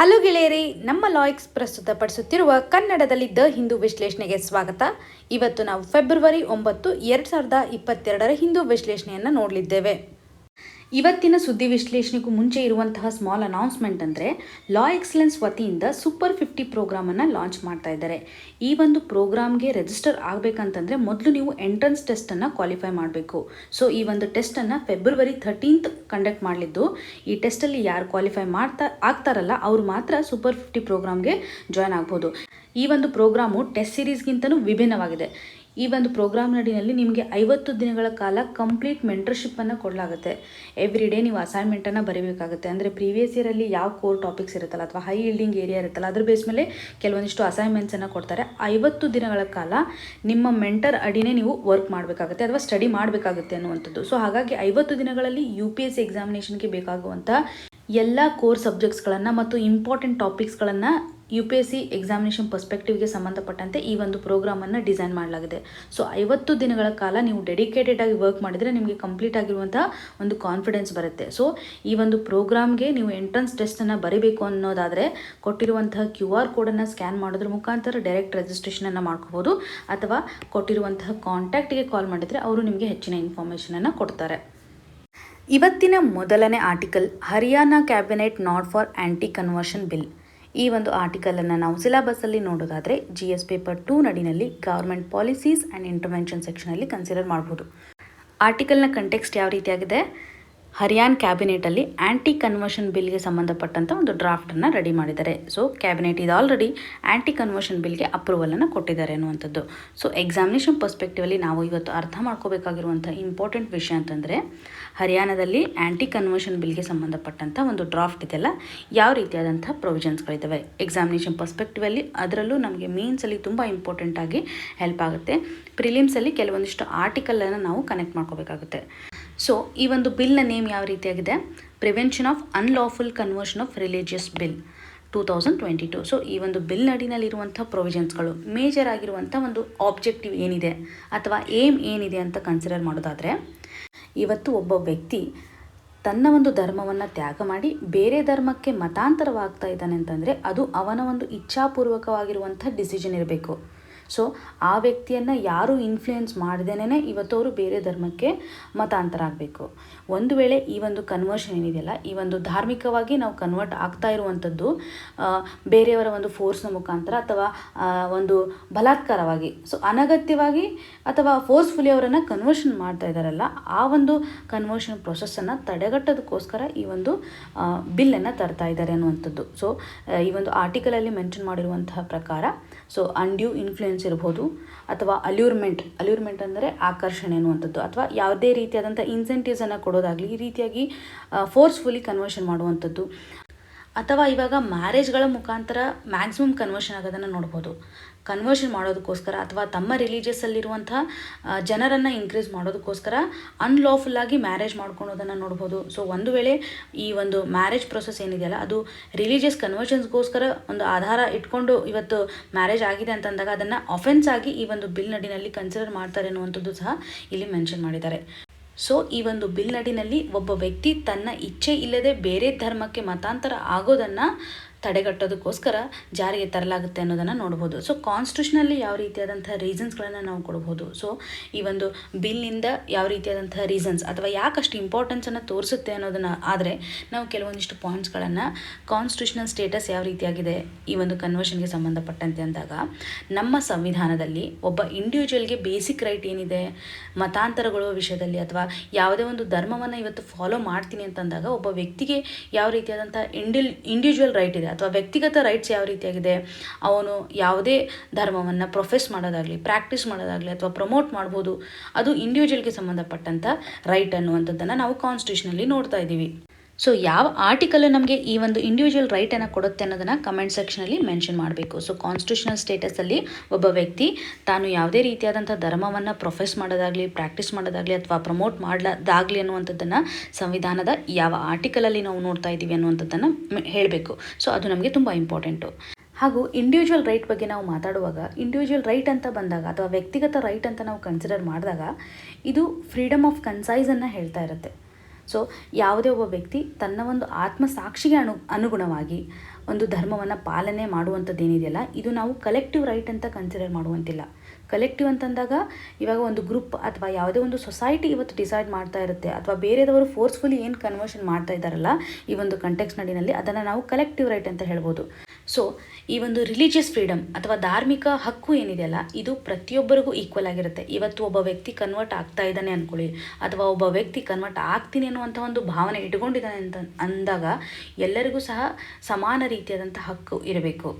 Hello ಗೆಳೆಯರಿ, ನಮ್ಮ ಲಾಯಕ್ಸ್ ಪ್ರಸ್ತುತಪಡಿಸುತ್ತಿರುವ ಕನ್ನಡದಲ್ಲಿ the Hindu ವಿಶ್ಲೇಷಣೆಗೆ ಸ್ವಾಗತ. ಇವತ್ತು ನಾವು ಫೆಬ್ರವರಿ 9, 2022 ಹಿಂದೂ ವಿಶ್ಲೇಷಣೆಯನ್ನು ನೋಡಲಿದ್ದೇವೆ. ಇವತ್ತಿನ ಸುದ್ದಿ ವಿಶ್ಲೇಷಣೆಗೂ ಮುಂಚೆ ಇರುವಂತಹ ಸ್ಮಾಲ್ ಅನೌನ್ಸ್ಮೆಂಟ್ ಅಂದರೆ, ಲಾ ಎಕ್ಸಲೆನ್ಸ್ ವತಿಯಿಂದ ಸೂಪರ್ 50 ಪ್ರೋಗ್ರಾಮನ್ನು ಲಾಂಚ್ ಮಾಡ್ತಾ ಇದ್ದಾರೆ. ಈ ಒಂದು ಪ್ರೋಗ್ರಾಮ್ಗೆ ರಿಜಿಸ್ಟರ್ ಆಗಬೇಕಂತಂದರೆ ಮೊದಲು ನೀವು ಎಂಟ್ರೆನ್ಸ್ ಟೆಸ್ಟನ್ನು ಕ್ವಾಲಿಫೈ ಮಾಡಬೇಕು. ಸೊ ಈ ಒಂದು ಟೆಸ್ಟನ್ನು ಫೆಬ್ರವರಿ 13 ಕಂಡಕ್ಟ್ ಮಾಡಲಿದ್ದು, ಈ ಟೆಸ್ಟಲ್ಲಿ ಯಾರು ಕ್ವಾಲಿಫೈ ಆಗ್ತಾರಲ್ಲ ಅವರು ಮಾತ್ರ ಸೂಪರ್ 50 ಪ್ರೋಗ್ರಾಮ್ಗೆ ಜಾಯ್ನ್ ಆಗ್ಬೋದು. ಈ ಒಂದು ಪ್ರೋಗ್ರಾಮು ಟೆಸ್ಟ್ ಸೀರೀಸ್ಗಿಂತಲೂ ವಿಭಿನ್ನವಾಗಿದೆ. ಈ ಒಂದು ಪ್ರೋಗ್ರಾಮ್ ನಡಿನಲ್ಲಿ ನಿಮಗೆ 50 ದಿನಗಳ ಕಾಲ ಕಂಪ್ಲೀಟ್ ಮೆಂಟರ್ಶಿಪ್ಪನ್ನು ಕೊಡಲಾಗುತ್ತೆ. ಎವ್ರಿ ಡೇ ನೀವು ಅಸೈನ್ಮೆಂಟನ್ನು ಬರೀಬೇಕಾಗುತ್ತೆ. ಅಂದರೆ ಪ್ರೀವಿಯಸ್ ಇಯರಲ್ಲಿ ಯಾವ ಕೋರ್ ಟಾಪಿಕ್ಸ್ ಇರುತ್ತಲ್ಲ ಅಥವಾ ಹೈ ಈಲ್ಡಿಂಗ್ ಏರಿಯಾ ಇರುತ್ತಲ್ಲ, ಅದ್ರ ಬೇಸ್ ಮೇಲೆ ಕೆಲವೊಂದಿಷ್ಟು ಅಸೈನ್ಮೆಂಟ್ಸನ್ನು ಕೊಡ್ತಾರೆ. 50 ದಿನಗಳ ಕಾಲ ನಿಮ್ಮ ಮೆಂಟರ್ ಅಡಿನೇ ನೀವು ವರ್ಕ್ ಮಾಡಬೇಕಾಗುತ್ತೆ ಅಥವಾ ಸ್ಟಡಿ ಮಾಡಬೇಕಾಗುತ್ತೆ ಅನ್ನುವಂಥದ್ದು. ಸೊ ಹಾಗಾಗಿ 50 ದಿನಗಳಲ್ಲಿ UPSC ಎಕ್ಸಾಮಿನೇಷನ್ಗೆ ಬೇಕಾಗುವಂಥ ಎಲ್ಲ ಕೋರ್ ಸಬ್ಜೆಕ್ಟ್ಸ್ಗಳನ್ನು ಮತ್ತು ಇಂಪಾರ್ಟೆಂಟ್ ಟಾಪಿಕ್ಸ್ಗಳನ್ನು UPSC ಎಕ್ಸಾಮಿನೇಷನ್ ಪರ್ಸ್ಪೆಕ್ಟಿವ್ಗೆ ಸಂಬಂಧಪಟ್ಟಂತೆ ಈ ಒಂದು ಪ್ರೋಗ್ರಾಮನ್ನು ಡಿಸೈನ್ ಮಾಡಲಾಗಿದೆ. ಸೊ 50 ದಿನಗಳ ಕಾಲ ನೀವು ಡೆಡಿಕೇಟೆಡ್ ಆಗಿ ವರ್ಕ್ ಮಾಡಿದರೆ ನಿಮಗೆ ಕಂಪ್ಲೀಟ್ ಆಗಿರುವಂಥ ಒಂದು ಕಾನ್ಫಿಡೆನ್ಸ್ ಬರುತ್ತೆ. ಸೊ ಈ ಒಂದು ಪ್ರೋಗ್ರಾಮ್ಗೆ ನೀವು ಎಂಟ್ರೆನ್ಸ್ ಟೆಸ್ಟನ್ನು ಬರೀಬೇಕು ಅನ್ನೋದಾದರೆ ಕೊಟ್ಟಿರುವಂತಹ QR ಕೋಡನ್ನು ಸ್ಕ್ಯಾನ್ ಮಾಡೋದ್ರ ಮುಖಾಂತರ ಡೈರೆಕ್ಟ್ ರಿಜಿಸ್ಟ್ರೇಷನನ್ನು ಮಾಡ್ಕೋಬೋದು, ಅಥವಾ ಕೊಟ್ಟಿರುವಂತಹ ಕಾಂಟ್ಯಾಕ್ಟ್ಗೆ ಕಾಲ್ ಮಾಡಿದರೆ ಅವರು ನಿಮಗೆ ಹೆಚ್ಚಿನ ಇನ್ಫಾರ್ಮೇಷನನ್ನು ಕೊಡ್ತಾರೆ. ಇವತ್ತಿನ ಮೊದಲನೇ article, Haryana cabinet nod for anti conversion bill. ಈ ಒಂದು ಆರ್ಟಿಕಲನ್ನು ನಾವು ಸಿಲೆಬಸ್ಸಲ್ಲಿ ನೋಡೋದಾದರೆ GS ಪೇಪರ್ 2 ನಡಿನಲ್ಲಿ ಗವರ್ಮೆಂಟ್ ಪಾಲಿಸೀಸ್ ಆ್ಯಂಡ್ ಇಂಟರ್ವೆನ್ಷನ್ ಸೆಕ್ಷನಲ್ಲಿ ಕನ್ಸಿಡರ್ ಮಾಡ್ಬೋದು. ಆರ್ಟಿಕಲ್ನ ಕಂಟೆಕ್ಸ್ಟ್ ಯಾವ ರೀತಿಯಾಗಿದೆ, ಹರಿಯಾಣ ಕ್ಯಾಬಿನೆಟಲ್ಲಿ ಆ್ಯಂಟಿ ಕನ್ವರ್ಷನ್ ಬಿಲ್ಗೆ ಸಂಬಂಧಪಟ್ಟಂಥ ಒಂದು ಡ್ರಾಫ್ಟನ್ನು ರೆಡಿ ಮಾಡಿದ್ದಾರೆ. ಸೊ ಕ್ಯಾಬಿನೆಟ್ ಇದು ಆಲ್ರೆಡಿ ಆ್ಯಂಟಿ ಕನ್ವರ್ಷನ್ ಬಿಲ್ಗೆ ಅಪ್ರೂವಲನ್ನು ಕೊಟ್ಟಿದ್ದಾರೆ ಅನ್ನುವಂಥದ್ದು. ಸೊ ಎಕ್ಸಾಮಿನೇಷನ್ ಪರ್ಸ್ಪೆಕ್ಟಿವಲ್ಲಿ ನಾವು ಇವತ್ತು ಅರ್ಥ ಮಾಡ್ಕೋಬೇಕಾಗಿರುವಂಥ ಇಂಪಾರ್ಟೆಂಟ್ ವಿಷಯ ಅಂತಂದರೆ, ಹರಿಯಾಣದಲ್ಲಿ ಆ್ಯಂಟಿ ಕನ್ವರ್ಷನ್ ಬಿಲ್ಗೆ ಸಂಬಂಧಪಟ್ಟಂಥ ಒಂದು ಡ್ರಾಫ್ಟ್ ಇದೆಯಲ್ಲ, ಯಾವ ರೀತಿಯಾದಂಥ ಪ್ರೊವಿಷನ್ಸ್ಗಳಿದ್ದಾವೆ ಎಕ್ಸಾಮಿನೇಷನ್ ಪರ್ಸ್ಪೆಕ್ಟಿವಲ್ಲಿ. ಅದರಲ್ಲೂ ನಮಗೆ ಮೇನ್ಸಲ್ಲಿ ತುಂಬ ಇಂಪಾರ್ಟೆಂಟಾಗಿ ಹೆಲ್ಪ್ ಆಗುತ್ತೆ. ಪ್ರಿಲಿಮ್ಸಲ್ಲಿ ಕೆಲವೊಂದಿಷ್ಟು ಆರ್ಟಿಕಲನ್ನು ನಾವು ಕನೆಕ್ಟ್ ಮಾಡ್ಕೋಬೇಕಾಗುತ್ತೆ. ಸೊ ಈ ಒಂದು ಬಿಲ್ನ ನೇಮ್ ಯಾವ ರೀತಿಯಾಗಿದೆ, prevention of unlawful conversion of religious bill 2022. So ಈ ಒಂದು ಬಿಲ್ ನಡಿನಲ್ಲಿರುವಂಥ ಪ್ರೊವಿಷನ್ಸ್ಗಳು, ಮೇಜರ್ ಆಗಿರುವಂಥ ಒಂದು ಆಬ್ಜೆಕ್ಟಿವ್ ಏನಿದೆ ಅಥವಾ ಏಮ್ ಏನಿದೆ ಅಂತ ಕನ್ಸಿಡರ್ ಮಾಡೋದಾದರೆ, ಇವತ್ತು ಒಬ್ಬ ವ್ಯಕ್ತಿ ತನ್ನ ಒಂದು ಧರ್ಮವನ್ನು ತ್ಯಾಗ ಮಾಡಿ ಬೇರೆ ಧರ್ಮಕ್ಕೆ ಮತಾಂತರವಾಗ್ತಾ ಇದ್ದಾನೆ ಅಂತಂದರೆ ಅದು ಅವನ ಒಂದು ಇಚ್ಛಾಪೂರ್ವಕವಾಗಿರುವಂಥ ಡಿಸಿಷನ್ ಇರಬೇಕು. ಸೊ ಆ ವ್ಯಕ್ತಿಯನ್ನು ಯಾರೂ ಇನ್ಫ್ಲೂಯೆನ್ಸ್ ಮಾಡ್ದೇನೆ ಇವತ್ತು ಅವರು ಬೇರೆ ಧರ್ಮಕ್ಕೆ ಮತಾಂತರ ಆಗಬೇಕು. ಒಂದು ವೇಳೆ ಈ ಒಂದು ಕನ್ವರ್ಷನ್ ಏನಿದೆಯಲ್ಲ, ಈ ಒಂದು ಧಾರ್ಮಿಕವಾಗಿ ನಾವು ಕನ್ವರ್ಟ್ ಆಗ್ತಾ ಇರುವಂಥದ್ದು ಬೇರೆಯವರ ಒಂದು ಫೋರ್ಸ್ನ ಮುಖಾಂತರ ಅಥವಾ ಒಂದು ಬಲಾತ್ಕಾರವಾಗಿ, ಸೊ ಅನಗತ್ಯವಾಗಿ ಅಥವಾ ಫೋರ್ಸ್ಫುಲಿ ಅವರನ್ನು ಕನ್ವರ್ಷನ್ ಮಾಡ್ತಾ ಇದ್ದಾರಲ್ಲ, ಆ ಒಂದು ಕನ್ವರ್ಷನ್ ಪ್ರೊಸೆಸ್ಸನ್ನು ತಡೆಗಟ್ಟೋದಕ್ಕೋಸ್ಕರ ಈ ಒಂದು ಬಿಲ್ಲನ್ನು ತರ್ತಾ ಇದ್ದಾರೆ ಅನ್ನುವಂಥದ್ದು. ಸೊ ಈ ಒಂದು ಆರ್ಟಿಕಲಲ್ಲಿ ಮೆನ್ಷನ್ ಮಾಡಿರುವಂತಹ ಪ್ರಕಾರ, ಸೊ ಅನ್ಡ್ಯೂ ಇನ್ಫ್ಲೂಯೆನ್ಸ್ ಇರ್ಬೋದು, ಅಥವಾ ಅಲ್ಯೂರ್ಮೆಂಟ್ ಅಂದರೆ ಆಕರ್ಷಣೆ ಅನ್ನುವಂಥದ್ದು, ಅಥವಾ ಯಾವುದೇ ರೀತಿಯಾದಂಥ ಇನ್ಸೆಂಟಿವ್ಸನ್ನು ಕೊಡೋದಾಗಲಿ, ಈ ರೀತಿಯಾಗಿ ಫೋರ್ಸ್ಫುಲಿ ಕನ್ವರ್ಷನ್ ಮಾಡುವಂಥದ್ದು, ಅಥವಾ ಇವಾಗ ಮ್ಯಾರೇಜ್ಗಳ ಮುಖಾಂತರ ಮ್ಯಾಕ್ಸಿಮಮ್ ಕನ್ವರ್ಷನ್ ಆಗೋದನ್ನು ನೋಡ್ಬೋದು. ಕನ್ವರ್ಷನ್ ಮಾಡೋದಕ್ಕೋಸ್ಕರ ಅಥವಾ ತಮ್ಮ ರಿಲಿಜಿಯಸ್ಸಲ್ಲಿರುವಂಥ ಜನರನ್ನು ಇನ್ಕ್ರೀಸ್ ಮಾಡೋದಕ್ಕೋಸ್ಕರ ಅನ್ಲಾಫುಲ್ಲಾಗಿ ಮ್ಯಾರೇಜ್ ಮಾಡ್ಕೊಳೋದನ್ನು ನೋಡ್ಬೋದು. ಸೊ ಒಂದು ವೇಳೆ ಈ ಒಂದು ಮ್ಯಾರೇಜ್ ಪ್ರೊಸೆಸ್ ಏನಿದೆಯಲ್ಲ, ಅದು ರಿಲಿಜಿಯಸ್ ಕನ್ವರ್ಷನ್ಸ್ಗೋಸ್ಕರ ಒಂದು ಆಧಾರ ಇಟ್ಕೊಂಡು ಇವತ್ತು ಮ್ಯಾರೇಜ್ ಆಗಿದೆ ಅಂತಂದಾಗ ಅದನ್ನು ಅಫೆನ್ಸ್ ಆಗಿ ಈ ಒಂದು ಬಿಲ್ ನಡಿನಲ್ಲಿ ಕನ್ಸಿಡರ್ ಮಾಡ್ತಾರೆ ಅನ್ನುವಂಥದ್ದು ಸಹ ಇಲ್ಲಿ ಮೆನ್ಷನ್ ಮಾಡಿದ್ದಾರೆ. ಸೊ ಈ ಒಂದು ಬಿಲ್ ನಡಿನಲ್ಲಿ ಒಬ್ಬ ವ್ಯಕ್ತಿ ತನ್ನ ಇಚ್ಛೆ ಇಲ್ಲದೆ ಬೇರೆ ಧರ್ಮಕ್ಕೆ ಮತಾಂತರ ಆಗೋದನ್ನು ತಡೆಗಟ್ಟೋದಕ್ಕೋಸ್ಕರ ಜಾರಿಗೆ ತರಲಾಗುತ್ತೆ ಅನ್ನೋದನ್ನು ನೋಡ್ಬೋದು. ಸೊ ಕಾನ್ಸ್ಟಿಟ್ಯೂಷನಲ್ಲಿ ಯಾವ ರೀತಿಯಾದಂಥ ರೀಸನ್ಸ್ಗಳನ್ನು ನಾವು ಕೊಡ್ಬೋದು. ಸೊ ಈ ಒಂದು ಬಿಲ್ನಿಂದ ಯಾವ ರೀತಿಯಾದಂಥ ರೀಸನ್ಸ್ ಅಥವಾ ಯಾಕಷ್ಟು ಇಂಪಾರ್ಟೆನ್ಸನ್ನು ತೋರಿಸುತ್ತೆ ಅನ್ನೋದನ್ನು ಆದರೆ ನಾವು ಕೆಲವೊಂದಿಷ್ಟು ಪಾಯಿಂಟ್ಸ್ಗಳನ್ನು, ಕಾನ್ಸ್ಟಿಟ್ಯೂಷನಲ್ ಸ್ಟೇಟಸ್ ಯಾವ ರೀತಿಯಾಗಿದೆ ಈ ಒಂದು ಕನ್ವರ್ಷನ್ಗೆ ಸಂಬಂಧಪಟ್ಟಂತೆ ಅಂದಾಗ, ನಮ್ಮ ಸಂವಿಧಾನದಲ್ಲಿ ಒಬ್ಬ ಇಂಡಿವಿಜುವಲ್ಗೆ ಬೇಸಿಕ್ ರೈಟ್ ಏನಿದೆ ಮತಾಂತರಗೊಳ್ಳುವ ವಿಷಯದಲ್ಲಿ, ಅಥವಾ ಯಾವುದೇ ಒಂದು ಧರ್ಮವನ್ನು ಇವತ್ತು ಫಾಲೋ ಮಾಡ್ತೀನಿ ಅಂತಂದಾಗ ಒಬ್ಬ ವ್ಯಕ್ತಿಗೆ ಯಾವ ರೀತಿಯಾದಂಥ ಇಂಡಿವಿಜುವಲ್ ರೈಟ್ ಇದೆ ಅಥವಾ ವ್ಯಕ್ತಿಗತ ರೈಟ್ಸ್ ಯಾವ ರೀತಿಯಾಗಿದೆ, ಅವನು ಯಾವುದೇ ಧರ್ಮವನ್ನು ಪ್ರೊಫೆಸ್ ಮಾಡೋದಾಗಲಿ, ಪ್ರಾಕ್ಟೀಸ್ ಮಾಡೋದಾಗಲಿ ಅಥವಾ ಪ್ರಮೋಟ್ ಮಾಡ್ಬೋದು, ಅದು ಇಂಡಿವಿಜುವಲ್ಗೆ ಸಂಬಂಧಪಟ್ಟಂಥ ರೈಟ್ ಅನ್ನುವಂಥದ್ದನ್ನು ನಾವು ಕಾನ್ಸ್ಟಿಟ್ಯೂಷನಲ್ಲಿ ನೋಡ್ತಾ ಇದ್ದೀವಿ. ಸೊ ಯಾವ ಆರ್ಟಿಕಲ್ ನಮಗೆ ಈ ಒಂದು ಇಂಡಿವಿಜುವಲ್ ರೈಟನ್ನು ಕೊಡುತ್ತೆ ಅನ್ನೋದನ್ನು ಕಮೆಂಟ್ ಸೆಕ್ಷನಲ್ಲಿ ಮೆನ್ಷನ್ ಮಾಡಬೇಕು. ಸೊ ಕಾನ್ಸ್ಟಿಟ್ಯೂಷನಲ್ ಸ್ಟೇಟಸಲ್ಲಿ ಒಬ್ಬ ವ್ಯಕ್ತಿ ತಾನು ಯಾವುದೇ ರೀತಿಯಾದಂಥ ಧರ್ಮವನ್ನು ಪ್ರೊಫೆಸ್ ಮಾಡೋದಾಗಲಿ, ಪ್ರಾಕ್ಟೀಸ್ ಮಾಡೋದಾಗಲಿ ಅಥವಾ ಪ್ರಮೋಟ್ ಮಾಡೋದಾಗಲಿ ಅನ್ನುವಂಥದ್ದನ್ನು ಸಂವಿಧಾನದ ಯಾವ ಆರ್ಟಿಕಲಲ್ಲಿ ನಾವು ನೋಡ್ತಾ ಇದ್ದೀವಿ ಅನ್ನುವಂಥದ್ದನ್ನು ಹೇಳಬೇಕು. ಸೊ ಅದು ನಮಗೆ ತುಂಬ ಇಂಪಾರ್ಟೆಂಟು. ಹಾಗೂ ಇಂಡಿವಿಜುವಲ್ ರೈಟ್ ಬಗ್ಗೆ ನಾವು ಮಾತಾಡುವಾಗ, ಇಂಡಿವಿಜುವಲ್ ರೈಟ್ ಅಂತ ಬಂದಾಗ ಅಥವಾ ವ್ಯಕ್ತಿಗತ ರೈಟ್ ಅಂತ ನಾವು ಕನ್ಸಿಡರ್ ಮಾಡಿದಾಗ ಇದು ಫ್ರೀಡಮ್ ಆಫ್ ಕನ್ಸೈಸನ್ನು ಹೇಳ್ತಾ ಇರುತ್ತೆ. ಸೊ ಯಾವುದೇ ಒಬ್ಬ ವ್ಯಕ್ತಿ ತನ್ನ ಒಂದು ಆತ್ಮಸಾಕ್ಷಿಗೆ ಅನುಗುಣವಾಗಿ ಒಂದು ಧರ್ಮವನ್ನು ಪಾಲನೆ ಮಾಡುವಂಥದ್ದೇನಿದೆಯಲ್ಲ, ಇದು ನಾವು ಕಲೆಕ್ಟಿವ್ ರೈಟ್ ಅಂತ ಕನ್ಸಿಡರ್ ಮಾಡುವಂತಿಲ್ಲ. ಕಲೆಕ್ಟಿವ್ ಅಂತಂದಾಗ ಇವಾಗ ಒಂದು ಗ್ರೂಪ್ ಅಥವಾ ಯಾವುದೇ ಒಂದು ಸೊಸೈಟಿ ಇವತ್ತು ಡಿಸೈಡ್ ಮಾಡ್ತಾ ಇರುತ್ತೆ, ಅಥವಾ ಬೇರೆದವರು ಫೋರ್ಸ್ಫುಲಿ ಏನು ಕನ್ವರ್ಷನ್ ಮಾಡ್ತಾ ಇದ್ದಾರಲ್ಲ ಈ ಒಂದು ಕಂಟೆಕ್ಸ್ಟ್ ನಡಿನಲ್ಲಿ, ಅದನ್ನು ನಾವು ಕಲೆಕ್ಟಿವ್ ರೈಟ್ ಅಂತ ಹೇಳ್ಬೋದು. ಸೊ ಈ ಒಂದು ರಿಲಿಜಿಯಸ್ ಫ್ರೀಡಮ್ ಅಥವಾ ಧಾರ್ಮಿಕ ಹಕ್ಕು ಏನಿದೆಯಲ್ಲ, ಇದು ಪ್ರತಿಯೊಬ್ಬರಿಗೂ ಈಕ್ವಲ್ ಆಗಿರುತ್ತೆ. ಇವತ್ತು ಒಬ್ಬ ವ್ಯಕ್ತಿ ಕನ್ವರ್ಟ್ ಆಗ್ತಾ ಇದ್ದಾನೆ ಅಂದ್ಕೊಳ್ಳಿ, ಅಥವಾ ಒಬ್ಬ ವ್ಯಕ್ತಿ ಕನ್ವರ್ಟ್ ಆಗ್ತೀನಿ ಅನ್ನುವಂಥ ಒಂದು ಭಾವನೆ ಇಟ್ಕೊಂಡಿದ್ದಾನೆ ಅಂತ ಅಂದಾಗ ಎಲ್ಲರಿಗೂ ಸಹ ಸಮಾನ ರೀತಿಯಾದಂಥ ಹಕ್ಕು ಇರಬೇಕು.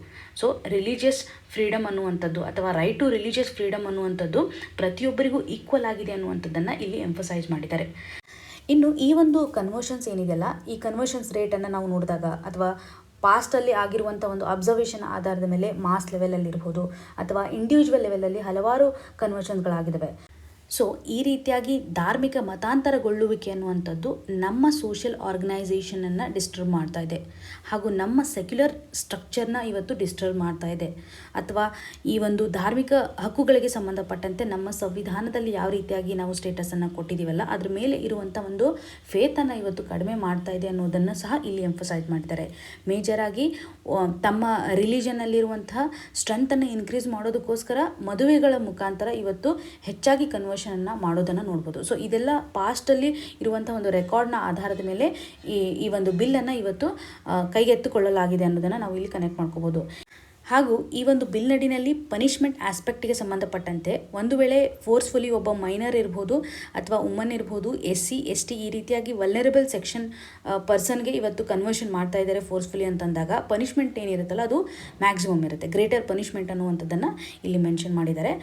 ಸೊ ರಿಲಿಜಿಯಸ್ ಫ್ರೀಡಮ್ ಅನ್ನುವಂಥದ್ದು ಅಥವಾ ರೈಟ್ ಟು ರಿಲಿಜಿಯಸ್ ಫ್ರೀಡಮ್ ಅನ್ನುವಂಥದ್ದು ಪ್ರತಿಯೊಬ್ಬರಿಗೂ ಈಕ್ವಲ್ ಆಗಿದೆ ಅನ್ನುವಂಥದ್ದನ್ನು ಇಲ್ಲಿ ಎಂಫಸೈಸ್ ಮಾಡಿದ್ದಾರೆ. ಇನ್ನು ಈ ಒಂದು ಕನ್ವರ್ಷನ್ಸ್ ಏನಿದೆಯಲ್ಲ, ಈ ಕನ್ವರ್ಷನ್ಸ್ ರೇಟನ್ನು ನಾವು ನೋಡಿದಾಗ ಅಥವಾ ಪಾಸ್ಟಲ್ಲಿ ಆಗಿರುವಂಥ ಒಂದು ಅಬ್ಸರ್ವೇಷನ್ ಆಧಾರದ ಮೇಲೆ ಮಾಸ್ ಲೆವೆಲಲ್ಲಿ ಇರ್ಬೋದು ಅಥವಾ ಇಂಡಿವಿಜುವಲ್ ಲೆವೆಲಲ್ಲಿ ಹಲವಾರು ಕನ್ವರ್ಷನ್ಸ್ಗಳಾಗಿದ್ದಾವೆ. ಸೊ ಈ ರೀತಿಯಾಗಿ ಧಾರ್ಮಿಕ ಮತಾಂತರಗೊಳ್ಳುವಿಕೆ ಅನ್ನುವಂಥದ್ದು ನಮ್ಮ ಸೋಷಿಯಲ್ ಆರ್ಗನೈಸೇಷನನ್ನು ಡಿಸ್ಟರ್ಬ್ ಮಾಡ್ತಾ ಇದೆ, ಹಾಗೂ ನಮ್ಮ ಸೆಕ್ಯುಲರ್ ಸ್ಟ್ರಕ್ಚರ್ನ ಇವತ್ತು ಡಿಸ್ಟರ್ಬ್ ಮಾಡ್ತಾ ಇದೆ. ಅಥವಾ ಈ ಒಂದು ಧಾರ್ಮಿಕ ಹಕ್ಕುಗಳಿಗೆ ಸಂಬಂಧಪಟ್ಟಂತೆ ನಮ್ಮ ಸಂವಿಧಾನದಲ್ಲಿ ಯಾವ ರೀತಿಯಾಗಿ ನಾವು ಸ್ಟೇಟಸನ್ನು ಕೊಟ್ಟಿದ್ದೀವಲ್ಲ, ಅದ್ರ ಮೇಲೆ ಇರುವಂಥ ಒಂದು ಫೇತನ್ನು ಇವತ್ತು ಕಡಿಮೆ ಮಾಡ್ತಾ ಇದೆ ಅನ್ನೋದನ್ನು ಸಹ ಇಲ್ಲಿ ಎಂಫಸೈಸ್ ಮಾಡ್ತಾರೆ. ಮೇಜರಾಗಿ ತಮ್ಮ ರಿಲಿಜನ್ನಲ್ಲಿರುವಂತಹ ಸ್ಟ್ರೆಂತನ್ನು ಇನ್ಕ್ರೀಸ್ ಮಾಡೋದಕ್ಕೋಸ್ಕರ ಮದುವೆಗಳ ಮುಖಾಂತರ ಇವತ್ತು ಹೆಚ್ಚಾಗಿ ಕನ್ವರ್ಷನನ್ನು ಮಾಡೋದನ್ನು ನೋಡ್ಬೋದು. ಸೊ ಇದೆಲ್ಲ ಪಾಸ್ಟಲ್ಲಿ ಇರುವಂಥ ಒಂದು ರೆಕಾರ್ಡ್ನ ಆಧಾರದ ಮೇಲೆ ಈ ಒಂದು ಬಿಲ್ಲನ್ನು ಇವತ್ತು ಕೈಗೆತ್ತಿಕೊಳ್ಳಲಾಗಿದೆ ಅನ್ನೋದನ್ನು ನಾವು ಇಲ್ಲಿ ಕನೆಕ್ಟ್ ಮಾಡ್ಕೋಬೋದು. ಹಾಗೂ ಈ ಒಂದು ಬಿಲ್ ನಡಿನಲ್ಲಿ ಪನಿಷ್ಮೆಂಟ್ ಆಸ್ಪೆಕ್ಟಿಗೆ ಸಂಬಂಧಪಟ್ಟಂತೆ ಒಂದು ವೇಳೆ ಫೋರ್ಸ್ಫುಲಿ ಒಬ್ಬ ಮೈನರ್ ಇರ್ಬೋದು ಅಥವಾ ವುಮನ್ ಇರ್ಬೋದು, SC ST ಈ ರೀತಿಯಾಗಿ ವಲ್ನರಬಲ್ ಸೆಕ್ಷನ್ ಪರ್ಸನ್ಗೆ ಇವತ್ತು ಕನ್ವರ್ಷನ್ ಮಾಡ್ತಾ ಇದ್ದಾರೆ ಫೋರ್ಸ್ಫುಲಿ ಅಂತಂದಾಗ ಪನಿಷ್ಮೆಂಟ್ ಏನಿರುತ್ತಲ್ಲ ಅದು ಮ್ಯಾಕ್ಸಿಮಮ್ ಇರುತ್ತೆ. ಗ್ರೇಟರ್ ಪನಿಷ್ಮೆಂಟ್ ಅನ್ನುವಂಥದ್ದನ್ನು ಇಲ್ಲಿ ಮೆನ್ಷನ್ ಮಾಡಿದ್ದಾರೆ.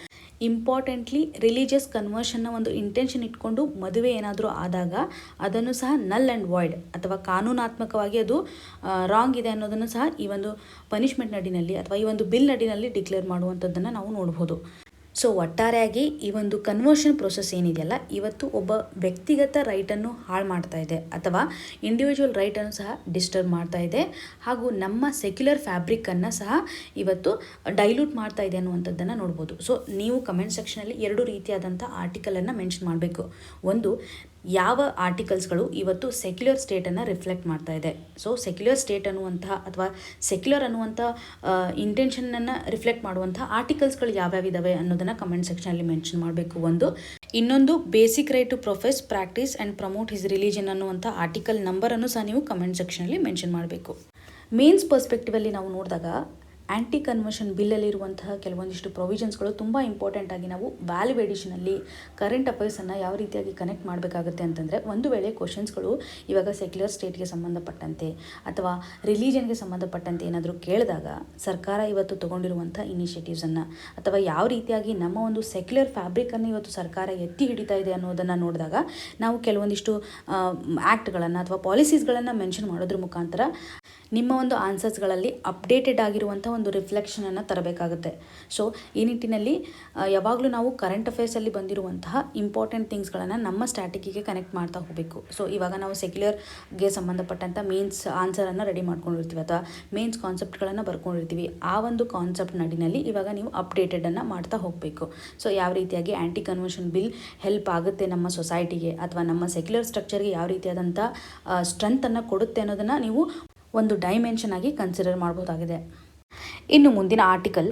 ಇಂಪಾರ್ಟೆಂಟ್ಲಿ ರಿಲಿಜಿಯಸ್ ಕನ್ವರ್ಷನ್ನ ಒಂದು ಇಂಟೆನ್ಷನ್ ಇಟ್ಕೊಂಡು ಮದುವೆ ಏನಾದರೂ ಆದಾಗ ಅದನ್ನು ಸಹ ನಲ್ ಆ್ಯಂಡ್ ವಾಯ್ಡ್ ಅಥವಾ ಕಾನೂನಾತ್ಮಕವಾಗಿ ಅದು ರಾಂಗ್ ಇದೆ ಅನ್ನೋದನ್ನು ಸಹ ಈ ಒಂದು ಪನಿಷ್ಮೆಂಟ್ ನಡಿನಲ್ಲಿ ಅಥವಾ ಈ ಒಂದು ಬಿಲ್ ನಡಿನಲ್ಲಿ ಡಿಕ್ಲೇರ್ ಮಾಡುವಂಥದ್ದನ್ನು ನಾವು ನೋಡ್ಬೋದು. ಸೊ ಒಟ್ಟಾರೆಯಾಗಿ ಈ ಒಂದು ಕನ್ವರ್ಷನ್ ಪ್ರೊಸೆಸ್ ಏನಿದೆಯಲ್ಲ, ಇವತ್ತು ಒಬ್ಬ ವ್ಯಕ್ತಿಗತ ರೈಟನ್ನು ಹಾಳು ಮಾಡ್ತಾ ಇದೆ ಅಥವಾ ಇಂಡಿವಿಜುವಲ್ ರೈಟನ್ನು ಸಹ ಡಿಸ್ಟರ್ಬ್ ಮಾಡ್ತಾ ಇದೆ, ಹಾಗೂ ನಮ್ಮ ಸೆಕ್ಯುಲರ್ ಫ್ಯಾಬ್ರಿಕನ್ನು ಸಹ ಇವತ್ತು ಡೈಲ್ಯೂಟ್ ಮಾಡ್ತಾ ಇದೆ ಅನ್ನುವಂಥದ್ದನ್ನು ನೋಡ್ಬೋದು. ಸೊ ನೀವು ಕಮೆಂಟ್ ಸೆಕ್ಷನಲ್ಲಿ 2 ರೀತಿಯಾದಂಥ ಆರ್ಟಿಕಲನ್ನು ಮೆನ್ಷನ್ ಮಾಡಬೇಕು. ಒಂದು, ಯಾವ ಆರ್ಟಿಕಲ್ಸ್ಗಳು ಇವತ್ತು ಸೆಕ್ಯುಲರ್ ಸ್ಟೇಟನ್ನು ರಿಫ್ಲೆಕ್ಟ್ ಮಾಡ್ತಾ ಇದೆ. ಸೊ ಸೆಕ್ಯುಲರ್ ಸ್ಟೇಟ್ ಅನ್ನುವಂತಹ ಅಥವಾ ಸೆಕ್ಯುಲರ್ ಅನ್ನುವಂಥ ಇಂಟೆನ್ಷನನ್ನು ರಿಫ್ಲೆಕ್ಟ್ ಮಾಡುವಂಥ ಆರ್ಟಿಕಲ್ಸ್ಗಳು ಯಾವ್ಯಾವಿದ್ದಾವೆ ಅನ್ನೋದನ್ನು ಕಮೆಂಟ್ ಸೆಕ್ಷನಲ್ಲಿ ಮೆನ್ಷನ್ ಮಾಡಬೇಕು. ಒಂದು. ಇನ್ನೊಂದು, basic right to profess, practice and promote his religion ಅನ್ನುವಂಥ ಆರ್ಟಿಕಲ್ ನಂಬರನ್ನು ಸಹ ನೀವು ಕಮೆಂಟ್ ಸೆಕ್ಷನಲ್ಲಿ ಮೆನ್ಷನ್ ಮಾಡಬೇಕು. ಮೇನ್ಸ್ ಪರ್ಸ್ಪೆಕ್ಟಿವಲ್ಲಿ ನಾವು ನೋಡಿದಾಗ ಆ್ಯಂಟಿ ಕನ್ವರ್ಷನ್ ಬಿಲ್ಲಲ್ಲಿರುವಂತಹ ಕೆಲವೊಂದಿಷ್ಟು ಪ್ರೊವಿಷನ್ಸ್ಗಳು ತುಂಬ ಇಂಪಾರ್ಟೆಂಟ್ ಆಗಿ ನಾವು ವ್ಯಾಲ್ಯೂ ಎಡಿಷನಲ್ಲಿ ಕರೆಂಟ್ ಅಫೇರ್ಸನ್ನು ಯಾವ ರೀತಿಯಾಗಿ ಕನೆಕ್ಟ್ ಮಾಡಬೇಕಾಗುತ್ತೆ ಅಂತಂದರೆ, ಒಂದು ವೇಳೆ ಕ್ವಶನ್ಸ್ಗಳು ಇವಾಗ ಸೆಕ್ಯುಲರ್ ಸ್ಟೇಟ್ಗೆ ಸಂಬಂಧಪಟ್ಟಂತೆ ಅಥವಾ ರಿಲಿಜನ್ಗೆ ಸಂಬಂಧಪಟ್ಟಂತೆ ಏನಾದರೂ ಕೇಳಿದಾಗ ಸರ್ಕಾರ ಇವತ್ತು ತೊಗೊಂಡಿರುವಂಥ ಇನಿಷಿಯೇಟಿವ್ಸನ್ನು ಅಥವಾ ಯಾವ ರೀತಿಯಾಗಿ ನಮ್ಮ ಒಂದು ಸೆಕ್ಯುಲರ್ ಫ್ಯಾಬ್ರಿಕನ್ನು ಇವತ್ತು ಸರ್ಕಾರ ಎತ್ತಿ ಹಿಡಿತಾ ಇದೆ ಅನ್ನೋದನ್ನು ನೋಡಿದಾಗ ನಾವು ಕೆಲವೊಂದಿಷ್ಟು ಆ್ಯಕ್ಟ್ಗಳನ್ನು ಅಥವಾ ಪಾಲಿಸೀಸ್ಗಳನ್ನು ಮೆನ್ಷನ್ ಮಾಡೋದ್ರ ಮುಖಾಂತರ ನಿಮ್ಮ ಒಂದು ಆನ್ಸರ್ಸ್ಗಳಲ್ಲಿ ಅಪ್ಡೇಟೆಡ್ ಆಗಿರುವಂಥ ಒಂದು ರಿಫ್ಲೆಕ್ಷನನ್ನು ತರಬೇಕಾಗುತ್ತೆ. ಸೊ ಈ ನಿಟ್ಟಿನಲ್ಲಿ ಯಾವಾಗಲೂ ನಾವು ಕರೆಂಟ್ ಅಫೇರ್ಸಲ್ಲಿ ಬಂದಿರುವಂತಹ ಇಂಪಾರ್ಟೆಂಟ್ ಥಿಂಗ್ಸ್ಗಳನ್ನು ನಮ್ಮ ಸ್ಟ್ರಾಟಜಿಗೆ ಕನೆಕ್ಟ್ ಮಾಡ್ತಾ ಹೋಗಬೇಕು. ಸೊ ಇವಾಗ ನಾವು ಸೆಕ್ಯುಲರ್ಗೆ ಸಂಬಂಧಪಟ್ಟಂಥ ಮೇನ್ಸ್ ಆನ್ಸರನ್ನು ರೆಡಿ ಮಾಡ್ಕೊಂಡಿರ್ತೀವಿ ಅಥವಾ ಮೇನ್ಸ್ ಕಾನ್ಸೆಪ್ಟ್ಗಳನ್ನು ಬರ್ಕೊಂಡಿರ್ತೀವಿ. ಆ ಒಂದು ಕಾನ್ಸೆಪ್ಟ್ ನಡಿನಲ್ಲಿ ಇವಾಗ ನೀವು ಅಪ್ಡೇಟೆಡನ್ನು ಮಾಡ್ತಾ ಹೋಗಬೇಕು. ಸೊ ಯಾವ ರೀತಿಯಾಗಿ ಆ್ಯಂಟಿ ಕನ್ವರ್ಷನ್ ಬಿಲ್ ಹೆಲ್ಪ್ ಆಗುತ್ತೆ ನಮ್ಮ ಸೊಸೈಟಿಗೆ ಅಥವಾ ನಮ್ಮ ಸೆಕ್ಯುಲರ್ ಸ್ಟ್ರಕ್ಚರ್ಗೆ ಯಾವ ರೀತಿಯಾದಂಥ ಸ್ಟ್ರೆಂತನ್ನು ಕೊಡುತ್ತೆ ಅನ್ನೋದನ್ನು ನೀವು ಒಂದು ಡೈಮೆನ್ಷನ್ ಆಗಿ ಕನ್ಸಿಡರ್ ಮಾಡ್ಬೋದಾಗಿದೆ. ಇನ್ನು ಮುಂದಿನ article,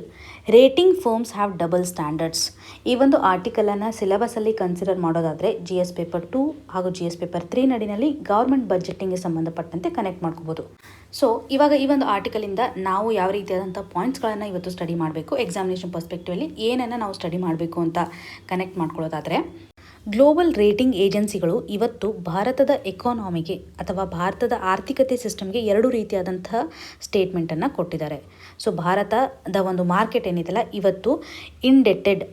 rating firms have double standards. ಈ ಒಂದು ಆರ್ಟಿಕಲನ್ನು ಸಿಲೆಬಸಲ್ಲಿ ಕನ್ಸಿಡರ್ ಮಾಡೋದಾದರೆ GS ಪೇಪರ್ 2 ಹಾಗೂ GS ಪೇಪರ್ 3 ನಡಿನಲ್ಲಿ ಗೌರ್ಮೆಂಟ್ ಬಜೆಟಿಂಗ್ಗೆ ಸಂಬಂಧಪಟ್ಟಂತೆ ಕನೆಕ್ಟ್ ಮಾಡ್ಕೋಬೋದು. ಸೊ ಇವಾಗ ಈ ಒಂದು ಆರ್ಟಿಕಲಿಂದ ನಾವು ಯಾವ ರೀತಿಯಾದಂಥ ಪಾಯಿಂಟ್ಸ್ಗಳನ್ನು ಇವತ್ತು ಸ್ಟಡಿ ಮಾಡಬೇಕು, ಎಕ್ಸಾಮಿನೇಷನ್ ಪರ್ಸ್ಪೆಕ್ಟಿವಲ್ಲಿ ಏನನ್ನು ನಾವು ಸ್ಟಡಿ ಮಾಡಬೇಕು ಅಂತ ಕನೆಕ್ಟ್ ಮಾಡ್ಕೊಳ್ಳೋದಾದರೆ, ಗ್ಲೋಬಲ್ ರೇಟಿಂಗ್ ಏಜೆನ್ಸಿಗಳು ಇವತ್ತು ಭಾರತದ ಎಕಾನಮಿಗೆ ಅಥವಾ ಭಾರತದ ಆರ್ಥಿಕತೆ ಸಿಸ್ಟಮ್ಗೆ 2 ರೀತಿಯಾದಂತಹ ಸ್ಟೇಟ್ಮೆಂಟನ್ನು ಕೊಟ್ಟಿದ್ದಾರೆ. ಸೊ ಭಾರತದ ಒಂದು ಮಾರ್ಕೆಟ್ ಏನಿದೆಯಲ್ಲ ಇವತ್ತು ಇಂಡೆಟೆಡ್